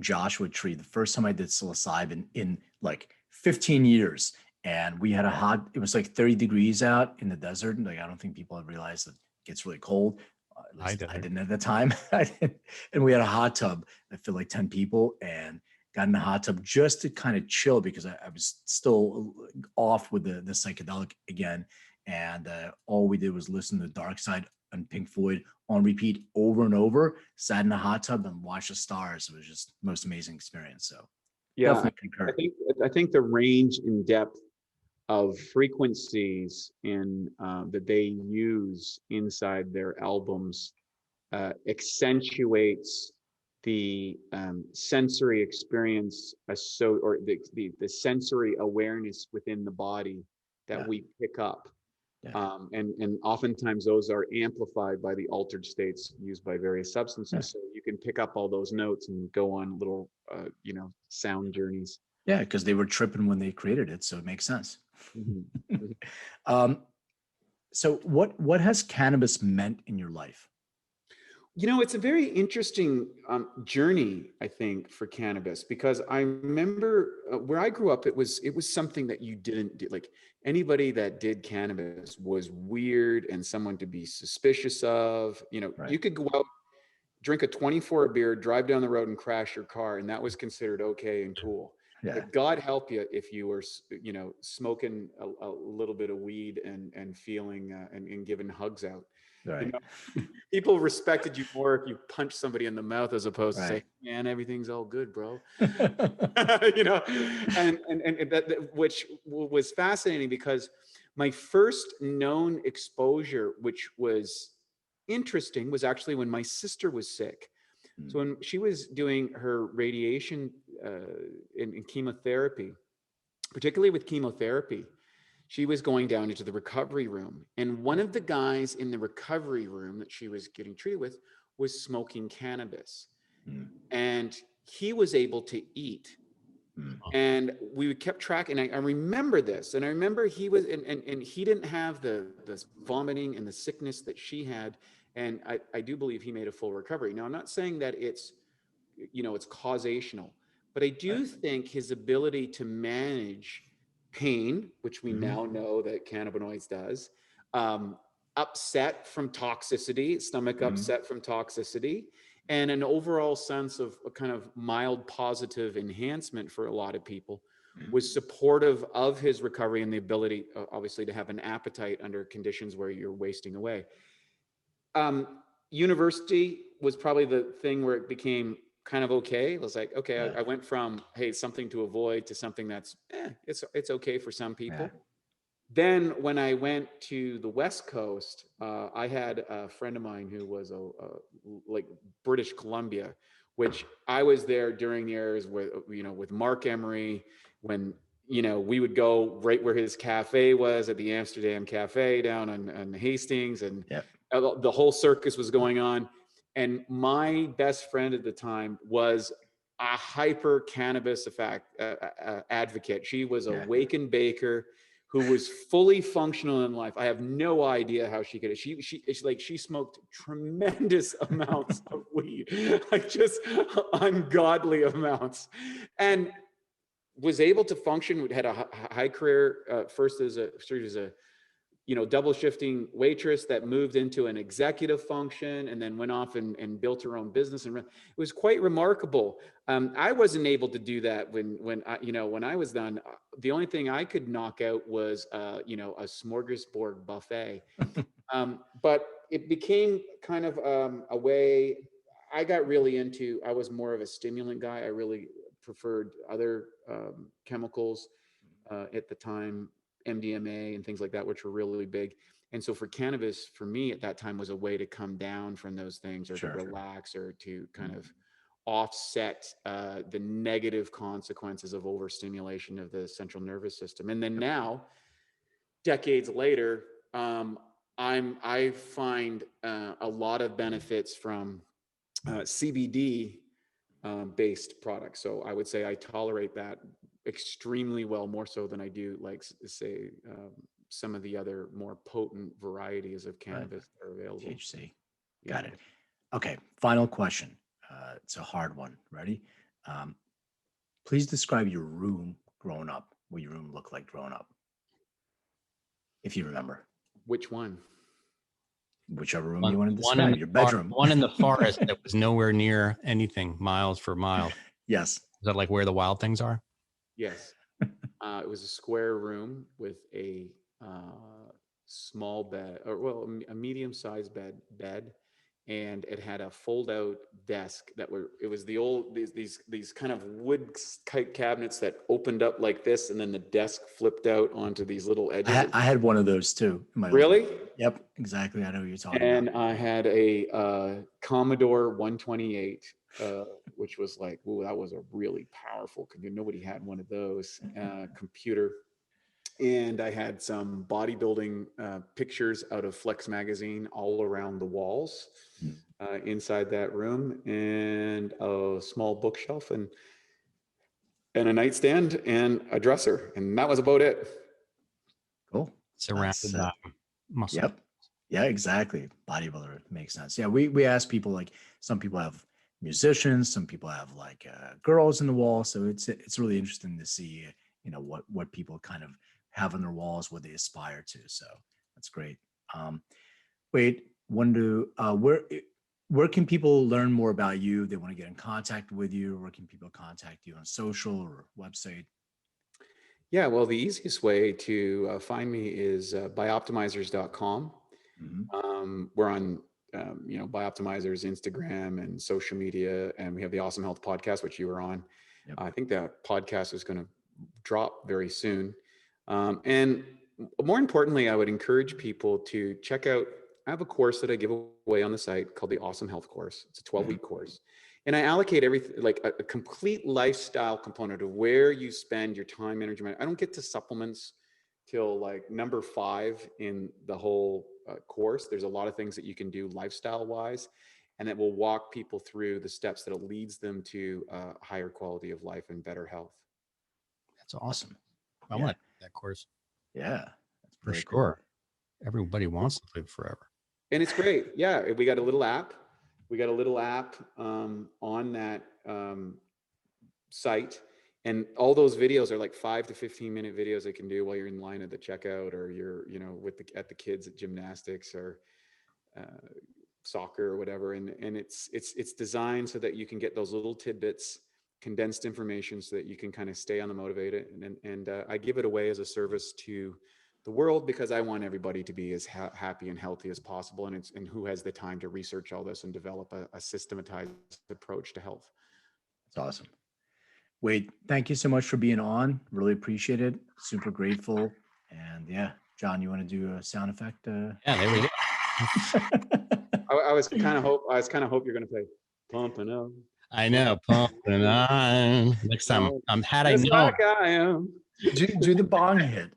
S1: Joshua Tree the first time I did psilocybin in like 15 years, and we had it was like 30 degrees out in the desert, and like I don't think people have realized that it gets really cold. At least I didn't at the time. And we had a hot tub that filled like 10 people, and got in the hot tub just to kind of chill because I was still off with the psychedelic again. And all we did was listen to Dark Side and Pink Floyd on repeat over and over, sat in the hot tub and watched the stars. It was just the most amazing experience. So
S3: Yeah,
S1: definitely concur.
S3: I think the range and depth of frequencies in that they use inside their albums accentuates the sensory experience, or the sensory awareness within the body that we pick up.
S1: Yeah.
S3: And oftentimes those are amplified by the altered states used by various substances.
S1: Yeah.
S3: So you can pick up all those notes and go on little, sound journeys.
S1: Yeah, because they were tripping when they created it, so it makes sense.
S3: Mm-hmm.
S1: So what has cannabis meant in your life?
S3: It's a very interesting journey, I think, for cannabis, because I remember where I grew up, it was something that you didn't do. Like, anybody that did cannabis was weird and someone to be suspicious of.
S1: Right.
S3: You could go out, drink a 24 beer, drive down the road and crash your car, and that was considered okay and cool.
S1: Yeah.
S3: But God help you if you were, smoking a little bit of weed and feeling and giving hugs out.
S1: Right.
S3: People respected you more if you punched somebody in the mouth as opposed to say, "Man, everything's all good, bro." and that which was fascinating, because my first known exposure, which was interesting, was actually when my sister was sick. So when she was doing her radiation in chemotherapy, particularly with chemotherapy, she was going down into the recovery room. And one of the guys in the recovery room that she was getting treated with was smoking cannabis. And he was able to eat. And we kept track. And I remember this. And I remember he was, and he didn't have the vomiting and the sickness that she had. And I do believe he made a full recovery. Now, I'm not saying that it's causational, but I do think his ability to manage pain, which we now know that cannabinoids does, upset from toxicity, stomach upset from toxicity, and an overall sense of a kind of mild positive enhancement for a lot of people, was supportive of his recovery and the ability, obviously, to have an appetite under conditions where you're wasting away. University was probably the thing where it became kind of okay. It was like, okay, I went from, hey, something to avoid, to something that's, it's okay for some people. Yeah. Then when I went to the West Coast, I had a friend of mine who was like British Columbia, which I was there during the years with Mark Emery, when, we would go right where his cafe was at the Amsterdam Cafe down on Hastings, and the whole circus was going on. And my best friend at the time was a hyper cannabis advocate. She was a wake and baker who was fully functional in life. I have no idea how she could. She smoked tremendous amounts of weed, like just ungodly amounts, and was able to function. Had a high career, first as a double shifting waitress that moved into an executive function, and then went off and built her own business. And it was quite remarkable. I wasn't able to do that when I was done. The only thing I could knock out was, a smorgasbord buffet. But it became kind of a way I got really into. I was more of a stimulant guy. I really preferred other chemicals at the time, MDMA and things like that, which were really big. And so for cannabis, for me at that time, was a way to come down from those things, or to relax, or to kind of offset the negative consequences of overstimulation of the central nervous system. And then now, decades later, I find a lot of benefits from CBD based products. So I would say I tolerate that extremely well, more so than I do, like, say, some of the other more potent varieties of cannabis that are available.
S1: THC. Got it. Okay. Final question. It's a hard one. Ready? Please describe your room growing up. What your room looked like growing up, if you remember.
S3: Which one?
S1: Whichever room you want to describe. Your bedroom.
S2: One in the forest that was nowhere near anything, miles for miles.
S1: Yes.
S2: Is that like where the wild things are?
S3: Yes. It was a square room with a small bed, or well, a medium-sized bed, and it had a fold-out desk it was the old these kind of wood cabinets that opened up like this, and then the desk flipped out onto these little edges.
S1: I had one of those too. In my old
S3: Really?
S1: life. Yep, exactly. I know what you're talking
S3: And
S1: about.
S3: I had a Commodore 128, which was like, ooh, that was a really powerful computer. Nobody had one of those computer. And I had some bodybuilding pictures out of Flex magazine all around the walls inside that room, and a small bookshelf and a nightstand and a dresser. And that was about it.
S1: Cool.
S2: Surrounded by muscle.
S1: Yep. Yeah, exactly. Bodybuilder makes sense. Yeah, we ask people, like, some people have musicians, some people have like girls in the wall. So it's really interesting to see, you know, what people kind of have on their walls, what they aspire to. So that's great. Wait, where can people learn more about you? They want to get in contact with you. Where can people contact you on social or website?
S3: Yeah, well, the easiest way to find me is BiOptimizers.com. We're on, BiOptimizers, Instagram, and social media, and we have the Awesome Health podcast, which you were on.
S1: Yep.
S3: I think that podcast is going to drop very soon. And more importantly, I would encourage people to check out, I have a course that I give away on the site called the Awesome Health course. It's a 12-week course. And I allocate everything, like a complete lifestyle component of where you spend your time, energy, money. I don't get to supplements till like number 5 in the whole course. There's a lot of things that you can do lifestyle wise, and that will walk people through the steps that leads them to higher quality of life and better health.
S2: That's awesome. I want that course.
S1: Yeah, that's
S2: for sure. Cool. Everybody wants to live forever.
S3: And it's great. Yeah, we got a little app. We got a little app on that site, and all those videos are like 5 to 15-minute videos they can do while you're in line at the checkout, or you're, at the kids at gymnastics or soccer or whatever. And it's designed so that you can get those little tidbits, condensed information, so that you can kind of stay on the motivated. And I give it away as a service to the world, because I want everybody to be as happy and healthy as possible. And who has the time to research all this and develop a systematized approach to health?
S1: That's awesome. Wade, thank you so much for being on. Really appreciate it. Super grateful. And yeah, John, you want to do a sound effect?
S2: Yeah, there we go.
S3: I was kind of hope you're going to play "Pumping Up."
S2: I know, pumping on. Next time, had I known.
S3: Like I am.
S1: Do the bong hit.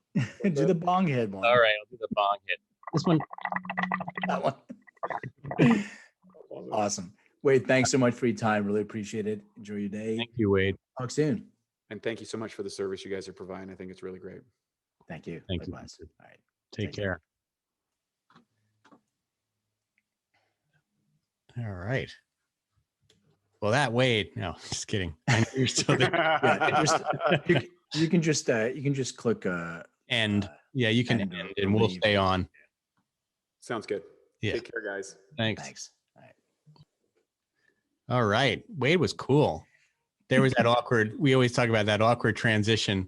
S1: Do the bong hit one.
S2: All right, I'll do the bong hit. This one.
S1: That one. Awesome. Wade, thanks so much for your time. Really appreciate it. Enjoy your day.
S2: Thank you, Wade.
S1: Talk soon.
S3: And thank you so much for the service you guys are providing. I think it's really great.
S1: Thank you.
S2: Thank you.
S1: All right.
S2: Take care. All right. Well, that Wade. No, just kidding. I know you're still there.
S1: Yeah, you can just click
S2: end. Yeah, you can end, and we'll stay on.
S3: Sounds good.
S2: Yeah.
S3: Take care, guys.
S2: Thanks. All right. Wade was cool. There was that awkward, we always talk about that awkward transition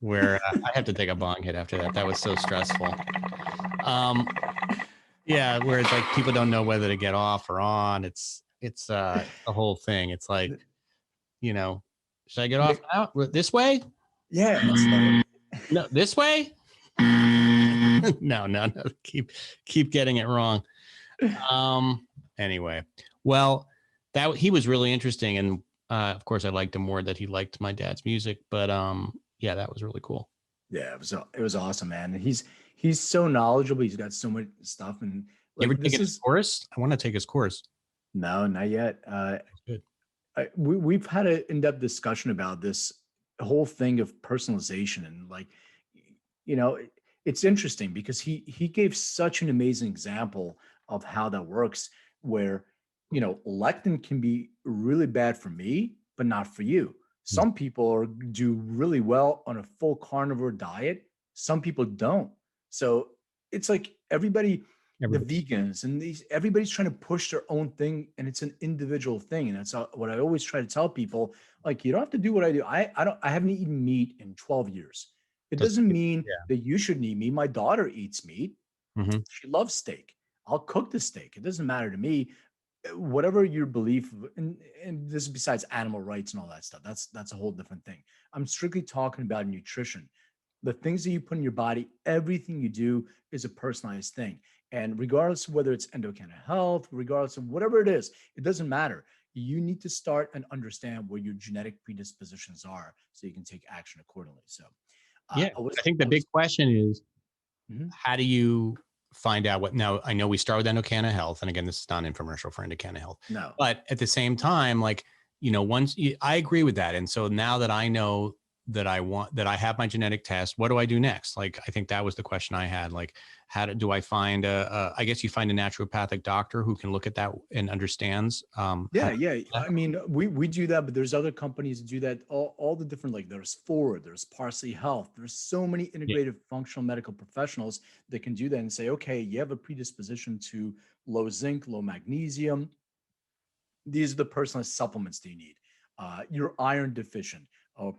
S2: where I have to take a bong hit after that. That was so stressful. Yeah, where it's like people don't know whether to get off or on. It's the whole thing. It's like, should I get off now? This way?
S1: Yeah.
S2: No, this way? No. Keep getting it wrong. Anyway, well, he was really interesting, and of course I liked him more that he liked my dad's music, but yeah, that was really cool.
S1: Yeah, it was awesome, man. And he's so knowledgeable. He's got so much stuff. And
S2: you ever taken his course? I want to take his course.
S1: No, not yet.
S2: Good.
S1: We've had an in-depth discussion about this whole thing of personalization, and it's interesting because he gave such an amazing example of how that works, where lectin can be really bad for me, but not for you. Some people do really well on a full carnivore diet. Some people don't. So it's like everybody vegans and everybody's trying to push their own thing, and it's an individual thing. And that's what I always try to tell people. Like, you don't have to do what I do. I haven't eaten meat in 12 years. It doesn't mean that you shouldn't eat meat. My daughter eats meat.
S2: Mm-hmm.
S1: She loves steak. I'll cook the steak. It doesn't matter to me. Whatever your belief, and this is besides animal rights and all that stuff. That's a whole different thing. I'm strictly talking about nutrition. The things that you put in your body, everything you do is a personalized thing. And regardless of whether it's endocrine health, regardless of whatever it is, it doesn't matter. You need to start and understand where your genetic predispositions are so you can take action accordingly. So,
S2: I think the big question is, how do you find out what? Now, I know we start with Endocanna Health, and again, this is not an infomercial for Endocanna Health.
S1: No,
S2: but at the same time, like, I agree with that. And so now that I know that I have my genetic test, what do I do next? Like, I think that was the question I had. Like, do I find I guess you find a naturopathic doctor who can look at that and understands.
S1: I mean, we do that, but there's other companies that do that. All the different, like there's Forward, there's Parsley Health. There's so many integrative functional medical professionals that can do that and say, okay, you have a predisposition to low zinc, low magnesium. These are the personalized supplements that you need. You're iron deficient.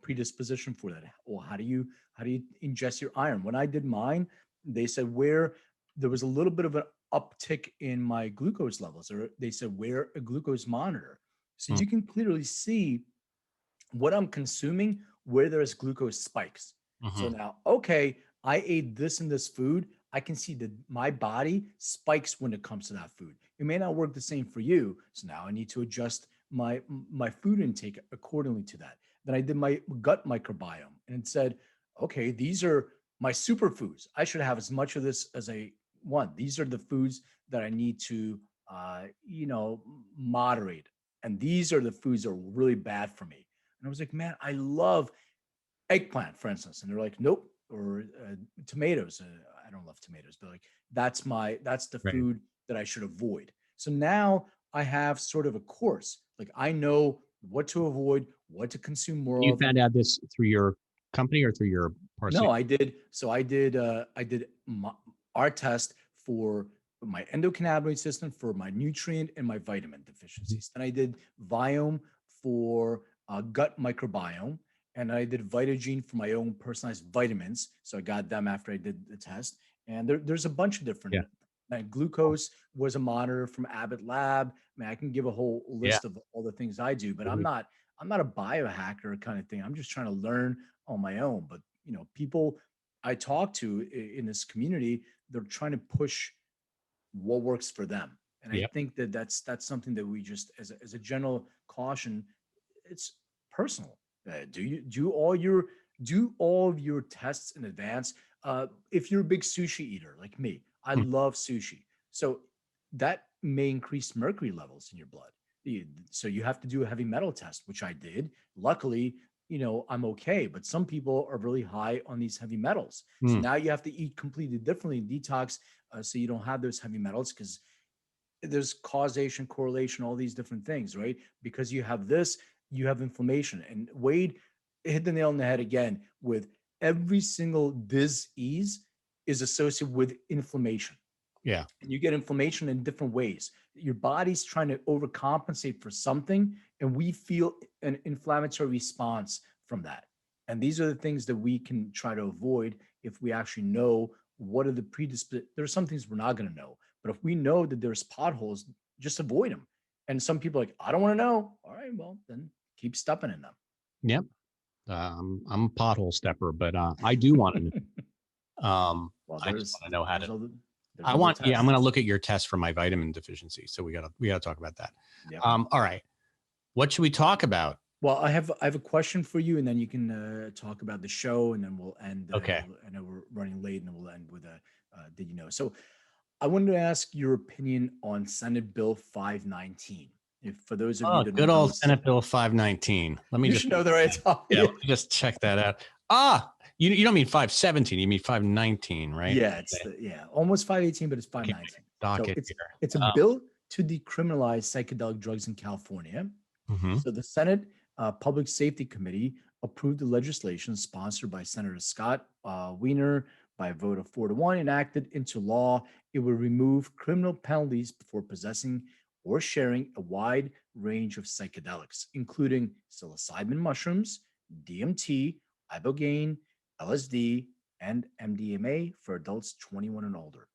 S1: Predisposition for that. Well, how do you ingest your iron? When I did mine, they said where there was a little bit of an uptick in my glucose levels, or they said wear a glucose monitor, so you can clearly see what I'm consuming, where there's glucose spikes. So now, okay, I ate this and this food. I can see that my body spikes when it comes to that food. It may not work the same for you. So now I need to adjust my food intake accordingly to that. Then I did my gut microbiome, and it said, okay, these are my superfoods. I should have as much of this as I want. These are the foods that I need to, moderate. And these are the foods that are really bad for me. And I was like, man, I love eggplant, for instance. And they're like, nope. Or tomatoes. I don't love tomatoes, but like, that's the food that I should avoid. So now I have sort of a course. Like, I know what to avoid, what to consume more of.
S2: You found out this through your company or through your person?
S1: No, I did. So I did our test for my endocannabinoid system, for my nutrient and my vitamin deficiencies. Then I did Viome for gut microbiome, and I did Vitagene for my own personalized vitamins. So I got them after I did the test. And there's a bunch of different. And glucose was a monitor from Abbott Lab. I mean, I can give a whole list of all the things I do, but I'm not a biohacker kind of thing. I'm just trying to learn on my own. But people I talk to in this community, they're trying to push what works for them. And I think that that's something that we just, as a general caution, it's personal. Do all of your tests in advance. If you're a big sushi eater like me, I love sushi. So that may increase mercury levels in your blood. So you have to do a heavy metal test, which I did. Luckily, I'm okay, but some people are really high on these heavy metals. So now you have to eat completely differently, detox, so you don't have those heavy metals, because there's causation, correlation, all these different things, right? Because you have this, you have inflammation. And Wade hit the nail on the head again with every single disease is associated with inflammation.
S2: Yeah.
S1: And you get inflammation in different ways. Your body's trying to overcompensate for something, and we feel an inflammatory response from that. And these are the things that we can try to avoid if we actually know what are the predispositions. There are some things we're not going to know, but if we know that there's potholes, just avoid them. And some people are like, I don't want to know. All right, well, then keep stepping in them.
S2: Yep. I'm a pothole stepper, but I do want to know.
S1: Well,
S2: I just want to know how to.
S1: I'm
S2: going to look at your test for my vitamin deficiency. So we gotta talk about that.
S1: Yep.
S2: All right. What should we talk about?
S1: Well, I have a question for you, and then you can talk about the show, and then we'll end.
S2: Okay.
S1: I know we're running late, and then we'll end with did you know? So I wanted to ask your opinion on Senate Bill 519. If for those of you that
S2: good old Senate Bill 519. Let me
S1: just know the right topic.
S2: Yeah, let me just check that out. You don't mean 517, you mean 519, right?
S1: Yeah, it's almost 518, but it's 519. So it's a bill to decriminalize psychedelic drugs in California. So the Senate Public Safety Committee approved the legislation sponsored by Senator Scott Wiener, by a vote of 4-1, enacted into law. It would remove criminal penalties for possessing or sharing a wide range of psychedelics, including psilocybin mushrooms, DMT, ibogaine, LSD, and MDMA for adults 21 and older.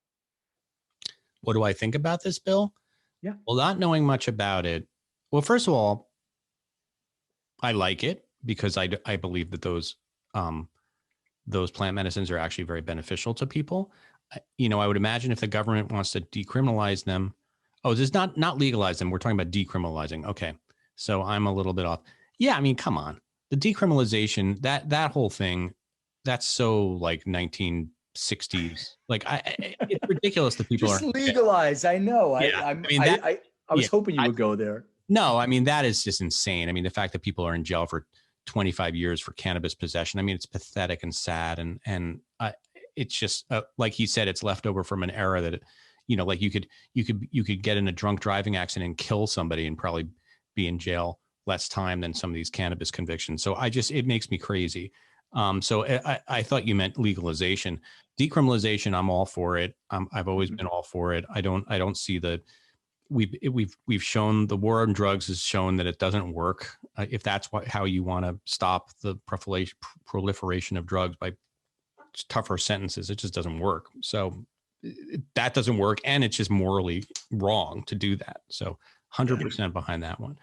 S2: What do I think about this bill?
S1: Yeah.
S2: Well, not knowing much about it. Well, first of all, I like it because I believe that those plant medicines are actually very beneficial to people. I would imagine if the government wants to decriminalize them. Oh, this is not legalize them. We're talking about decriminalizing. Okay. So I'm a little bit off. Yeah. I mean, come on. The decriminalization, that whole thing, that's so like 1960s. Like it's ridiculous that people
S1: Just
S2: are
S1: legalize. I know.
S2: Yeah.
S1: I was hoping you would go there.
S2: No, I mean, that is just insane. I mean, the fact that people are in jail for 25 years for cannabis possession, I mean, it's pathetic and sad. And it's just like he said, it's left over from an era that, like you could get in a drunk driving accident and kill somebody and probably be in jail less time than some of these cannabis convictions. So it makes me crazy. So I thought you meant legalization. Decriminalization, I'm all for it. I've always been all for it. I don't see the, we've shown the war on drugs has shown that it doesn't work. If that's how you want to stop the proliferation of drugs by tougher sentences, it just doesn't work. So that doesn't work. And it's just morally wrong to do that. So 100% behind that one.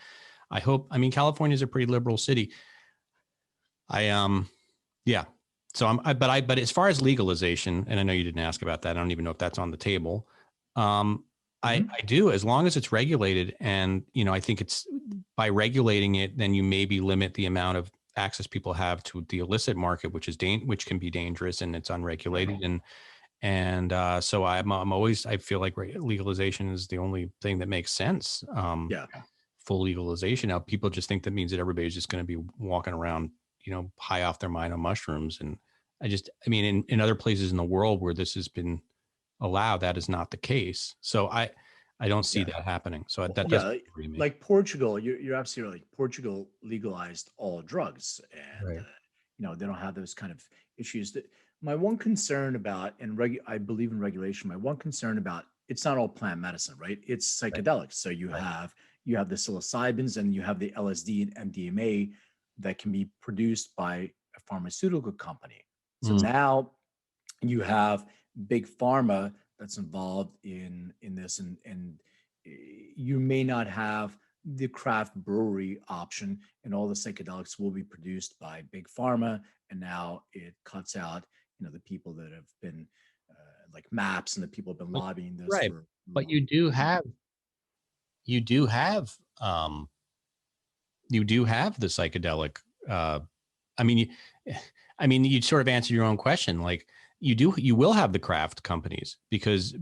S2: California is a pretty liberal city. Yeah. So but as far as legalization, and I know you didn't ask about that. I don't even know if that's on the table. I do, as long as it's regulated. And, I think it's by regulating it, then you maybe limit the amount of access people have to the illicit market, which can be dangerous and it's unregulated. So I feel like legalization is the only thing that makes sense. Full legalization. Now people just think that means that everybody's just going to be walking around, high off their mind on mushrooms. And in other places in the world where this has been allowed, that is not the case. So I don't see that happening. So that doesn't agree me.
S1: Like Portugal, you're absolutely right. Portugal legalized all drugs, and they don't have those kind of issues. That my one concern about, and I believe in regulation. My one concern about, it's not all plant medicine, right? It's psychedelics. So you have the psilocybins and you have the LSD and MDMA that can be produced by a pharmaceutical company. So now you have big pharma that's involved in this, and you may not have the craft brewery option, and all the psychedelics will be produced by big pharma. And now it cuts out, the people that have been like MAPS, and the people have been lobbying this.
S2: Right. But you do have the psychedelic. You sort of answered your own question. Like you will have the craft companies because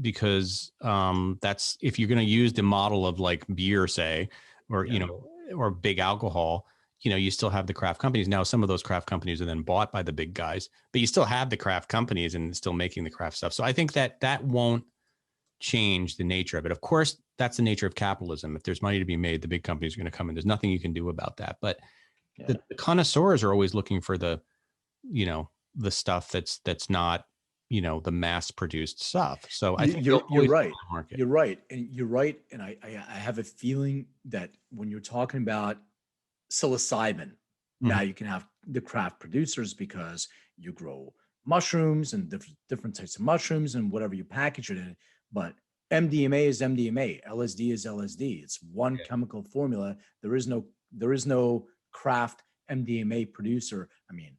S2: that's, if you're going to use the model of like beer, say, or, or big alcohol, you still have the craft companies. Now, some of those craft companies are then bought by the big guys, but you still have the craft companies and still making the craft stuff. So I think that won't change the nature of it. Of course, that's the nature of capitalism. If there's money to be made, the big companies are going to come in. There's nothing you can do about that. But the connoisseurs are always looking for the stuff that's not, the mass produced stuff. So I think
S1: you're right. You're right. And you're right. And I have a feeling that when you're talking about psilocybin, now you can have the craft producers because you grow mushrooms and different types of mushrooms and whatever you package it in. But MDMA is MDMA, LSD is LSD. It's one chemical formula. There is no craft MDMA producer. There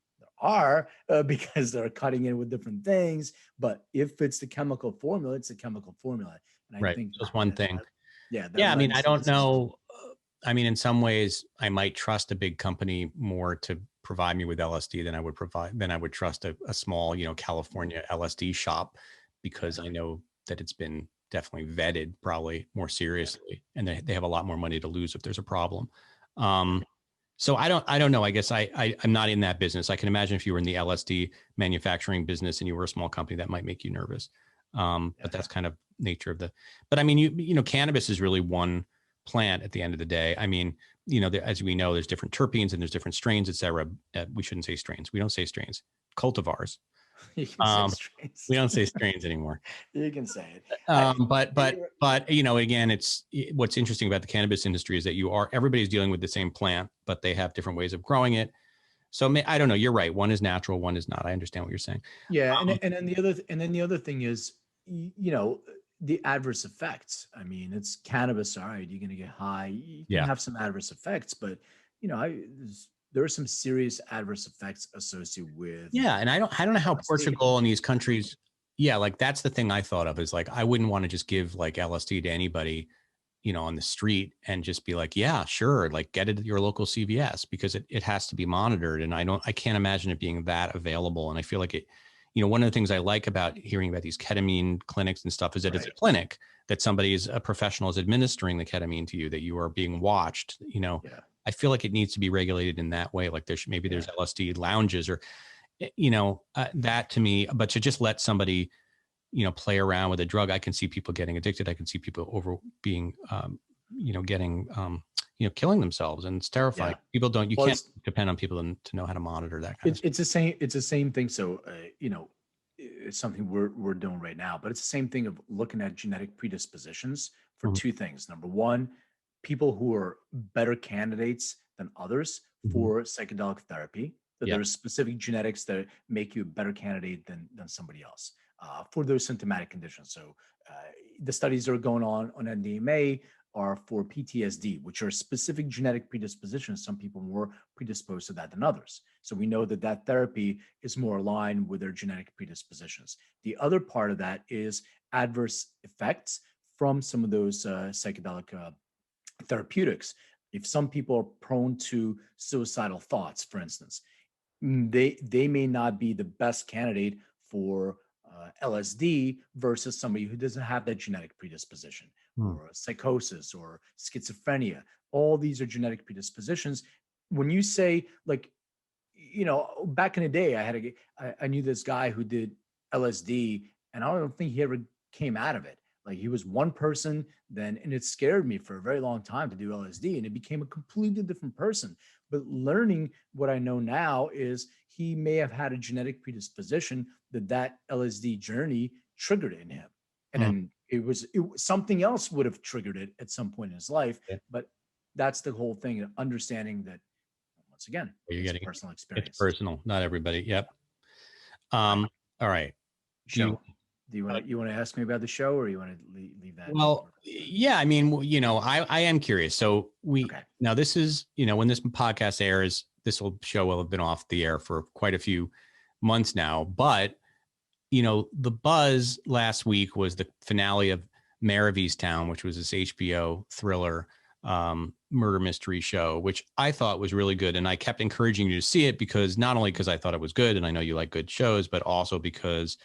S1: are because they're cutting in with different things. But if it's the chemical formula, it's a chemical formula. And I think
S2: just one thing.
S1: I
S2: don't know. In some ways, I might trust a big company more to provide me with LSD than I would trust a small, California LSD shop, because I know that it's been definitely vetted probably more seriously, and they have a lot more money to lose if there's a problem. So I don't know. I guess I'm not in that business. I can imagine if you were in the LSD manufacturing business and you were a small company, that might make you nervous. But that's kind of nature of but cannabis is really one plant at the end of the day. As we know, there's different terpenes and there's different strains, et cetera. We shouldn't say strains. We don't say strains. Cultivars.
S1: You can say strains.
S2: We don't say strains anymore.
S1: You can say it.
S2: But you know, again, what's interesting about the cannabis industry is that everybody's dealing with the same plant, but they have different ways of growing it. So I don't know. You're right. One is natural, one is not. I understand what you're saying.
S1: Yeah, and then the other thing is, you know, the adverse effects. I mean, it's cannabis. All right, you're gonna get high. You can have some adverse effects, but you know, there are some serious adverse effects associated with.
S2: Yeah, and I don't know how
S1: LSD.
S2: Portugal and these countries. Yeah, like that's the thing I thought of is like I wouldn't want to just give like LSD to anybody, you know, on the street and just be like, yeah, sure, like get it at your local CVS because it has to be monitored, and I can't imagine it being that available. And I feel like it, you know, one of the things I like about hearing about these ketamine clinics and stuff is that it's a clinic that a professional is administering the ketamine to you, that you are being watched, you know.
S1: Yeah.
S2: I feel like it needs to be regulated in that way. Like there's LSD lounges or, you know, that to me, but to just let somebody, you know, play around with a drug, I can see people getting addicted. I can see people being, you know, getting, you know, killing themselves, and it's terrifying.
S1: Yeah.
S2: People can't depend on people to know how to monitor that kind of stuff.
S1: It's the same thing. So, you know, it's something we're doing right now, but it's the same thing of looking at genetic predispositions for two things. Number one, people who are better candidates than others for psychedelic therapy. That there are specific genetics that make you a better candidate than somebody else for those symptomatic conditions. So the studies that are going on MDMA are for PTSD, which are specific genetic predispositions. Some people are more predisposed to that than others. So we know that therapy is more aligned with their genetic predispositions. The other part of that is adverse effects from some of those psychedelic therapeutics. If some people are prone to suicidal thoughts, for instance, they may not be the best candidate for LSD versus somebody who doesn't have that genetic predisposition, or psychosis or schizophrenia. All these are genetic predispositions. When you say, like, you know, back in the day, I knew this guy who did LSD, and I don't think he ever came out of it. Like, he was one person then, and it scared me for a very long time to do LSD, and it became a completely different person. But learning what I know now is he may have had a genetic predisposition that LSD journey triggered in him. And then something else would have triggered it at some point in his life. Yeah. But that's the whole thing, understanding that, once again, it's personal experience.
S2: It's personal, not everybody. Yep. All right.
S1: Do you want to ask me about the show, or you want to leave that?
S2: Well, yeah, I mean, you know, I am curious. So now this is, you know, when this podcast airs, show will have been off the air for quite a few months now. But, you know, the buzz last week was the finale of Mare of Easttown, which was this HBO thriller murder mystery show, which I thought was really good. And I kept encouraging you to see it because not only because I thought it was good, and I know you like good shows, but also because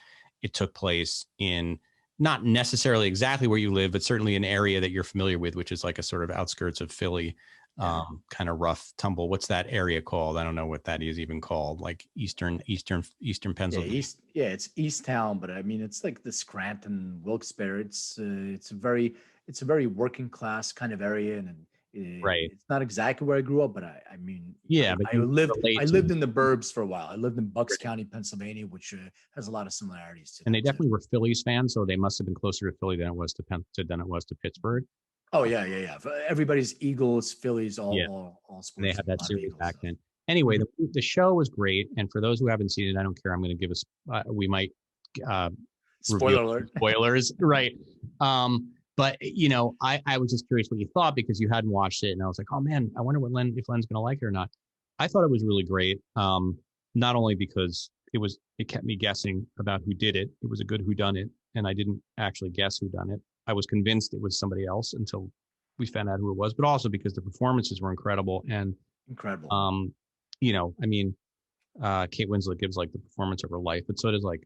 S2: it took place in not necessarily exactly where you live, but certainly an area that you're familiar with, which is like a sort of outskirts of Philly, kind of rough tumble. What's that area called? I don't know what that is even called. Like Eastern Pennsylvania.
S1: Yeah, it's Easttown, but I mean, it's like the Scranton, Wilkes-Barre. It's a very working class kind of area, and it's not exactly where I grew up, but I mean, I lived in the burbs for a while. I lived in Bucks County, Pennsylvania, which has a lot of similarities to.
S2: And they definitely were Phillies fans, so they must have been closer to Philly than it was to Pittsburgh.
S1: Oh yeah. Everybody's Eagles, Phillies, all sports.
S2: And they had that series back then. Anyway, the show was great, and for those who haven't seen it, I don't care. I'm going to give we might
S1: spoiler alert.
S2: Spoilers, right? But you know, I was just curious what you thought because you hadn't watched it, and I was like, oh man, I wonder if Len's going to like it or not. I thought it was really great. Not only because it kept me guessing about who did it. It was a good whodunit, and I didn't actually guess who done it. I was convinced it was somebody else until we found out who it was, but also because the performances were incredible. You know, I mean, Kate Winslet gives like the performance of her life, but so does like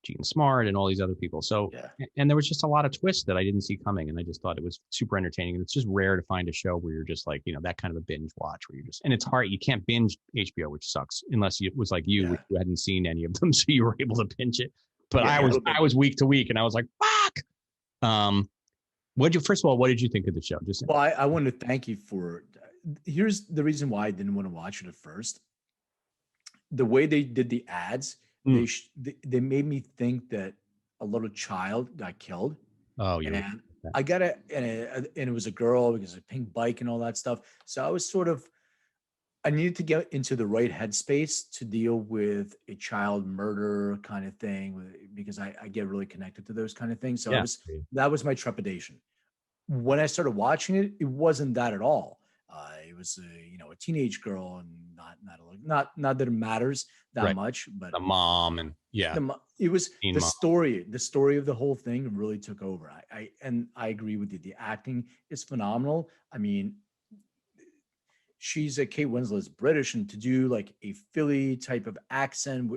S2: Gene Smart and all these other people. So, and there was just a lot of twists that I didn't see coming, and I just thought it was super entertaining. And it's just rare to find a show where you're just like, you know, that kind of a binge watch where and it's hard. You can't binge HBO, which sucks, unless it was like you hadn't seen any of them, so you were able to binge it. But I was week to week, and I was like, fuck. First of all, what did you think of the show?
S1: I wanted to thank you for. Here's the reason why I didn't want to watch it at first. The way they did the ads
S2: Hmm.
S1: They made me think that a little child got killed,
S2: Oh, you.
S1: and I got it, and it was a girl because of a pink bike and all that stuff. So I was sort of, I needed to get into the right headspace to deal with a child murder kind of thing because I get really connected to those kind of things. So
S2: Yeah.
S1: that was my trepidation. When I started watching it, it wasn't that at all. It was a teenage girl, and not that it matters that
S2: Right.
S1: much, but
S2: The mom and
S1: it was
S2: teen
S1: the
S2: mom.
S1: story of the whole thing really took over. I agree with you. The acting is phenomenal. I mean, she's a Kate Winslet's British, and to do like a Philly type of accent,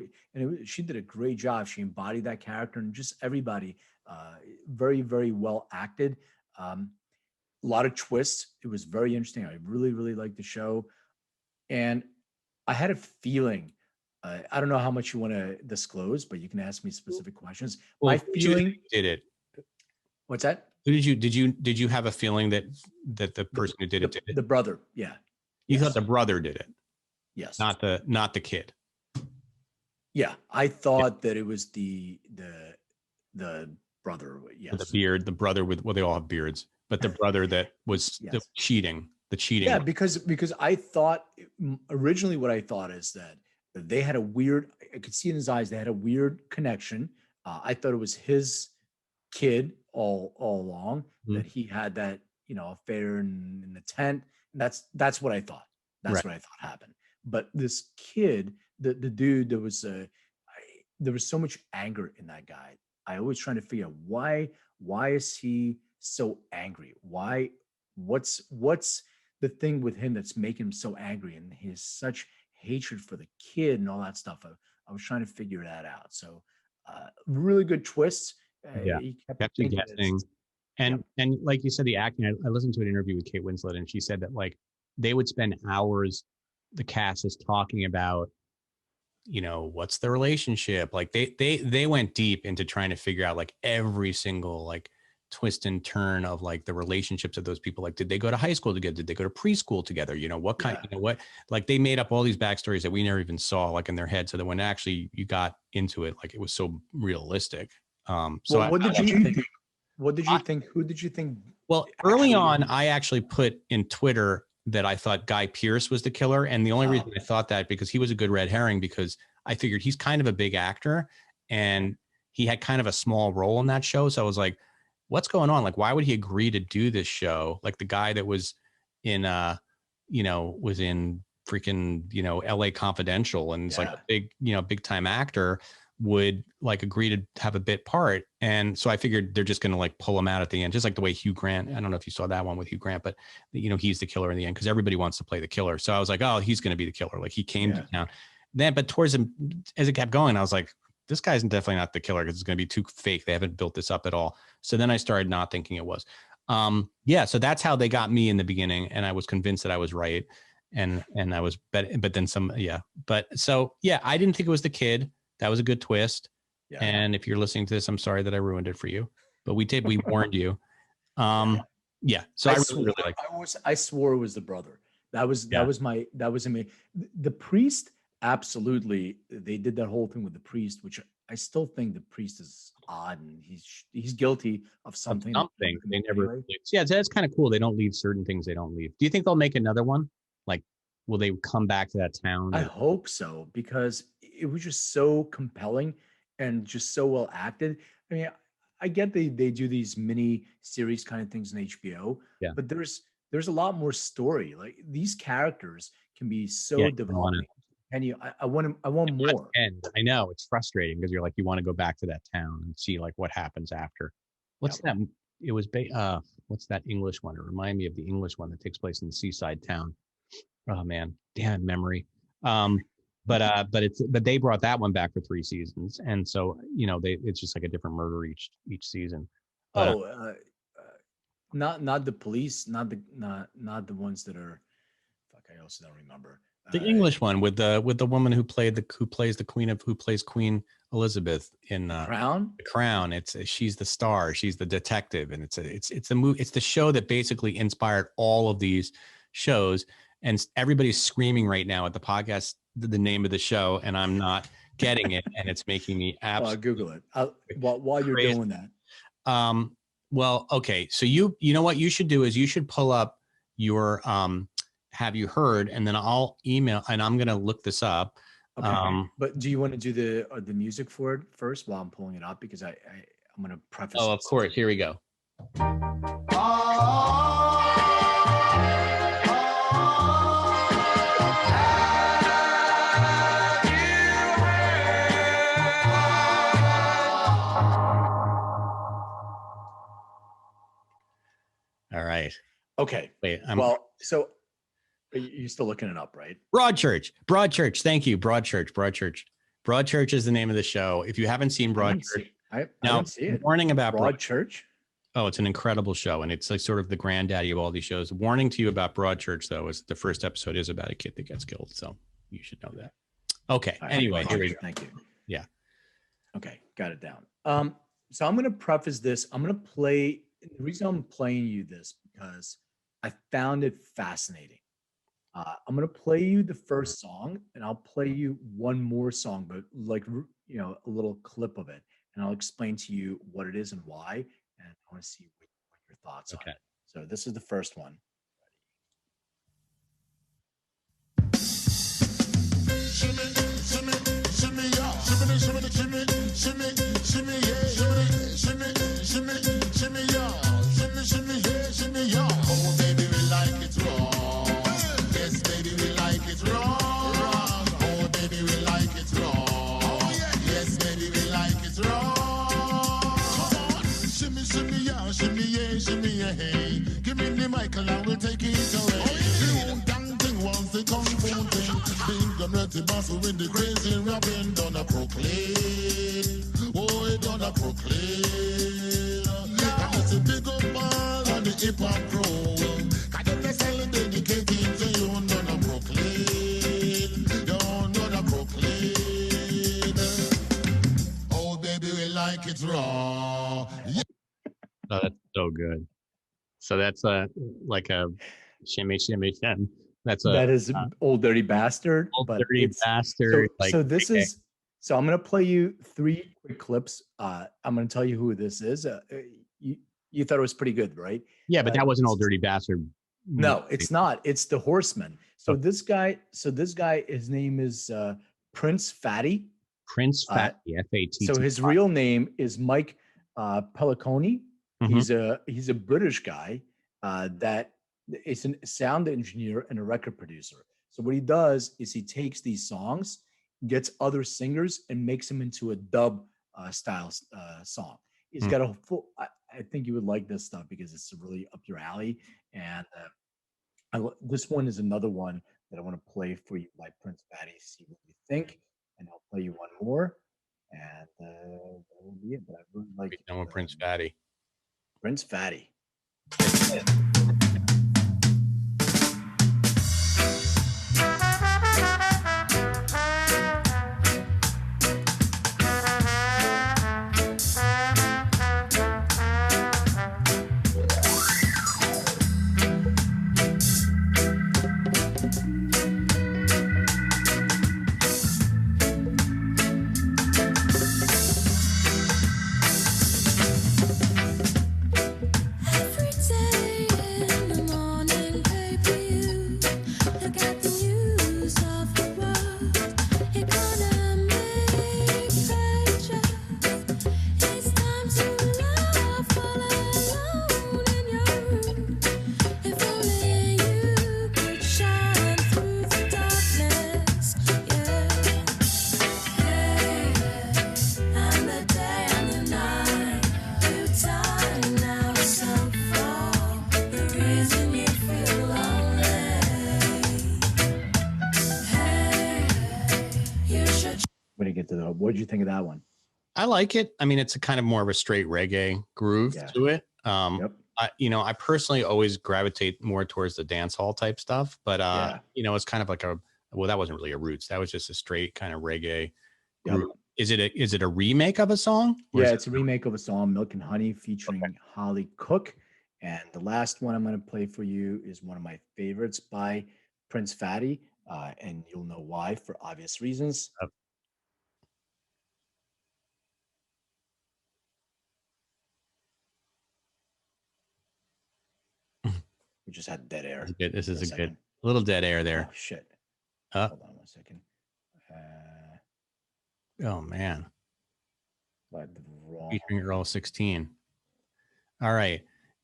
S1: she did a great job. She embodied that character, and just everybody, very, very well acted. A lot of twists. It was very interesting. I really, really liked the show, and I had a feeling. I don't know how much you want to disclose, but you can ask me specific questions.
S2: Well,
S1: My feeling
S2: did it.
S1: What's that?
S2: Who did you have a feeling that the person who did it did it?
S1: The brother, yeah.
S2: You thought the brother did it,
S1: Yes.
S2: not the kid.
S1: Yeah, I thought that it was the brother. Yes,
S2: the beard, the brother with, well, they all have beards, but the brother that was
S1: Yes.
S2: the cheating.
S1: Yeah, because I thought originally what I thought is that they had a weird. I could see in his eyes they had a weird connection. I thought it was his kid all along, that he had that affair in the tent. That's what I thought. That's
S2: Right.
S1: what I thought happened. But this kid, the dude, there was so much anger in that guy. I always trying to figure out why is he so angry? What's the thing with him that's making him so angry, and his such hatred for the kid and all that stuff. I was trying to figure that out. So really good twists.
S2: Yeah,
S1: He
S2: kept you guessing. And like you said, the acting, I listened to an interview with Kate Winslet, and she said that like they would spend hours, the cast is talking about, what's the relationship? Like they went deep into trying to figure out like every single like twist and turn of like the relationships of those people. Like, did they go to high school together? Did they go to preschool together? What kind, what, like they made up all these backstories that we never even saw like in their head. So that when actually you got into it, like it was so realistic. So
S1: what did you think? What did you think? Who did you think?
S2: Well, early on, I actually put in Twitter that I thought Guy Pearce was the killer. And the only reason I thought that, because he was a good red herring, because I figured he's kind of a big actor and he had kind of a small role in that show. So I was like, what's going on? Like, why would he agree to do this show? Like the guy that was in, was in freaking, LA Confidential, and it's like a big, big time actor would like agree to have a bit part. And so I figured they're just going to like pull him out at the end, just like the way Hugh Grant, I don't know if you saw that one with Hugh Grant, but he's the killer in the end because everybody wants to play the killer. So I was like, oh, he's going to be the killer. Like he came to town then, but towards him, as it kept going, I was like, this guy's definitely not the killer because it's going to be too fake. They haven't built this up at all. So then I started not thinking it was. So that's how they got me in the beginning. And I was convinced that I was right. And I was, but then some, But so, I didn't think it was the kid. That was a good twist. Yeah. And if you're listening to this, I'm sorry that I ruined it for you, but we warned you. So
S1: I swore it was the brother. That was me. The priest, absolutely. They did that whole thing with the priest, which I still think the priest is odd, and he's guilty of something.
S2: They never. Yeah, that's kind of cool. They don't leave certain things. They don't leave. Do you think they'll make another one? Like, will they come back to that town?
S1: I hope so, because it was just so compelling and just so well acted. I mean, I get they do these mini series kind of things in HBO, but there's a lot more story. Like these characters can be so developing. And I want more.
S2: And I know it's frustrating because you're like, you want to go back to that town and see like what happens after. What's that? It was what's that English one? It reminded me of the English one that takes place in the seaside town. Oh man, damn memory. But they brought that one back for 3 seasons, and so it's just like a different murder each season. But,
S1: not the police, not the ones that are. Fuck, I also don't remember.
S2: The English one with the woman who plays Queen Elizabeth in
S1: Crown.
S2: The Crown. She's the star. She's the detective, and it's the movie. It's the show that basically inspired all of these shows. And everybody's screaming right now at the podcast the name of the show, and I'm not getting it, and it's making me
S1: I'll
S2: absolutely
S1: Google it. While you're
S2: crazy.
S1: doing that.
S2: Well, okay. So you know what you should do is you should pull up your have you heard, and then I'll email, and I'm gonna look this up.
S1: Okay. But do you want to do the music for it first while I'm pulling it up? Because I'm gonna preface.
S2: Oh, of course. Here we go. All right.
S1: Okay.
S2: Wait.
S1: Well, so you're still looking it up, right?
S2: Broadchurch. Thank you. Broadchurch is the name of the show. If you haven't seen Broadchurch,
S1: I don't see it.
S2: Warning about
S1: Broadchurch.
S2: Oh, it's an incredible show, and it's like sort of the granddaddy of all these shows. Warning to you about Broadchurch, though, is the first episode is about a kid that gets killed, so you should know that. Okay.
S1: Right,
S2: anyway, here we go.
S1: Thank you.
S2: Yeah.
S1: Okay, got it down. So I'm going to preface this. I'm going to play. The reason I'm playing you this because I found it fascinating. I'm going to play you the first song, and I'll play you one more song, but like a little clip of it, and I'll explain to you what it is and why. And I want to see what your thoughts on it. So this is the first one.
S4: Oh, baby, we like it raw. Yes, baby, we like it raw. Oh, baby, we like it raw. Yes, baby, we like it raw. Come on, shimmy, shimmy, yeah, hey. Give me the mic and I will take it away. The old dang thing was the kung fu thing. Being the dirty boss with the crazy rapping, done a proclaim. Oh, it done a proclaim. That's a big up ball on the hip hop crew. Got them selling dedicated to you, done a proclaim. You done a proclaim. Oh, baby, we like it raw. Yeah.
S2: Oh, that's so good. So that's like a shimmy, shimmy, shim.
S1: That is Old Dirty Bastard.
S2: Old
S1: but
S2: Dirty Bastard.
S1: So this is. So I'm going to play you 3 quick clips. I'm going to tell you who this is. You thought it was pretty good, right?
S2: Yeah, but that wasn't Old Dirty Bastard.
S1: No, it's not. It's the Horseman. So this guy, his name is Prince Fatty.
S2: Prince Fatty, F-A-T-T.
S1: So his real name is Mike Pelliconi.
S2: Mm-hmm.
S1: He's a British guy that is a sound engineer and a record producer. So what he does is he takes these songs, gets other singers, and makes them into a dub style song. He's got a full. I think you would like this stuff because it's really up your alley. And this one is another one that I want to play for you by Prince Fatty. See what you think, and I'll play you one more, and that will be it. But I really like
S2: Prince Fatty.
S1: Prince Fatty. What did you think of that one?
S2: I like it. I mean, it's a kind of more of a straight reggae groove to it. I personally always gravitate more towards the dance hall type stuff, but it's kind of like that wasn't really a roots. That was just a straight kind of reggae groove. Is it a remake of a song?
S1: Yeah, it's a remake of a song, Milk and Honey, featuring Holly Cook. And the last one I'm going to play for you is one of my favorites by Prince Fatty. And you'll know why for obvious reasons. just had dead air.
S2: This is
S1: for
S2: a good little dead air there.
S1: Oh shit.
S2: Uh,
S1: Hold on 1 second.
S2: oh man.
S1: But the wrong.
S2: Featuring Earl 16. All right.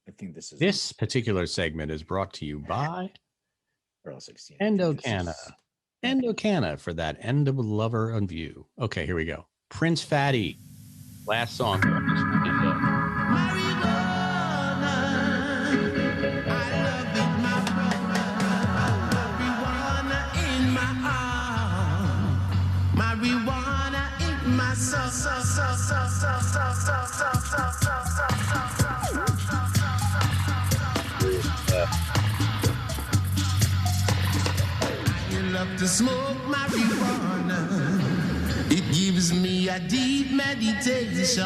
S1: I think this is
S2: This particular segment is brought to you by
S1: Earl 16. I think this
S2: Endocana.
S1: is-
S2: Endocana for that end of lover on view. Okay, here we go. Prince Fatty. Last song.
S4: Love to smoke marijuana. It gives me a deep meditation.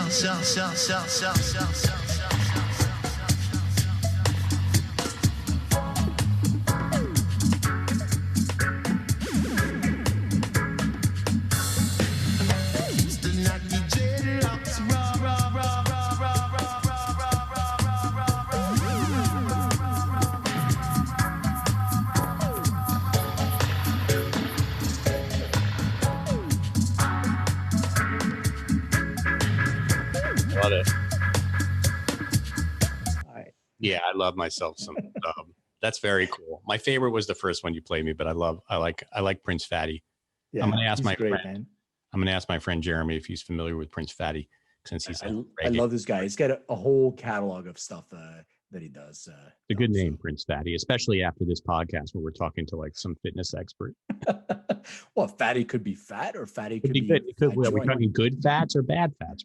S2: Love it.
S1: Alright.
S2: Yeah, I love myself some. That's very cool. My favorite was the first one you played me, but I like Prince Fatty.
S1: Yeah,
S2: I'm gonna ask
S1: he's
S2: my
S1: great,
S2: friend.
S1: man.
S2: I'm gonna ask my friend Jeremy if he's familiar with Prince Fatty, since he's
S1: I love this guy. He's got a whole catalog of stuff that he does.
S2: a good name,
S1: so.
S2: Prince Fatty, especially after this podcast where we're talking to like some fitness expert.
S1: Well, fatty could be fat, or fatty
S2: Could
S1: could
S2: be
S1: be
S2: good. It could,
S1: fat
S2: are we
S1: joint.
S2: talking good fats or bad fats?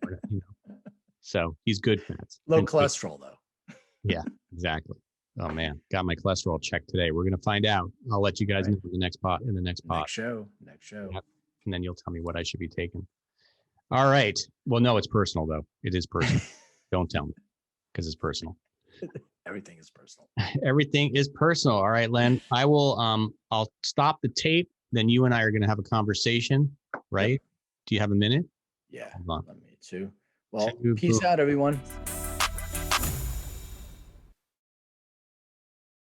S2: So he's good fats.
S1: Low
S2: Prince Fatty.
S1: cholesterol, though.
S2: Yeah, exactly. Oh man, got my cholesterol checked today. We're gonna find out. I'll let you guys know in the next pod.
S1: Next show.
S2: Yep. And then you'll tell me what I should be taking. All right. Well, no, it's personal though. It is personal. Don't tell me because it's personal.
S1: Everything is personal.
S2: Everything is personal. All right, Len. I will. I'll stop the tape. Then you and I are gonna have a conversation, right? Do you have a minute?
S1: Yeah.
S2: Hold on.
S1: Let me too. Well,
S2: Two,
S1: peace
S2: boom.
S1: out, everyone.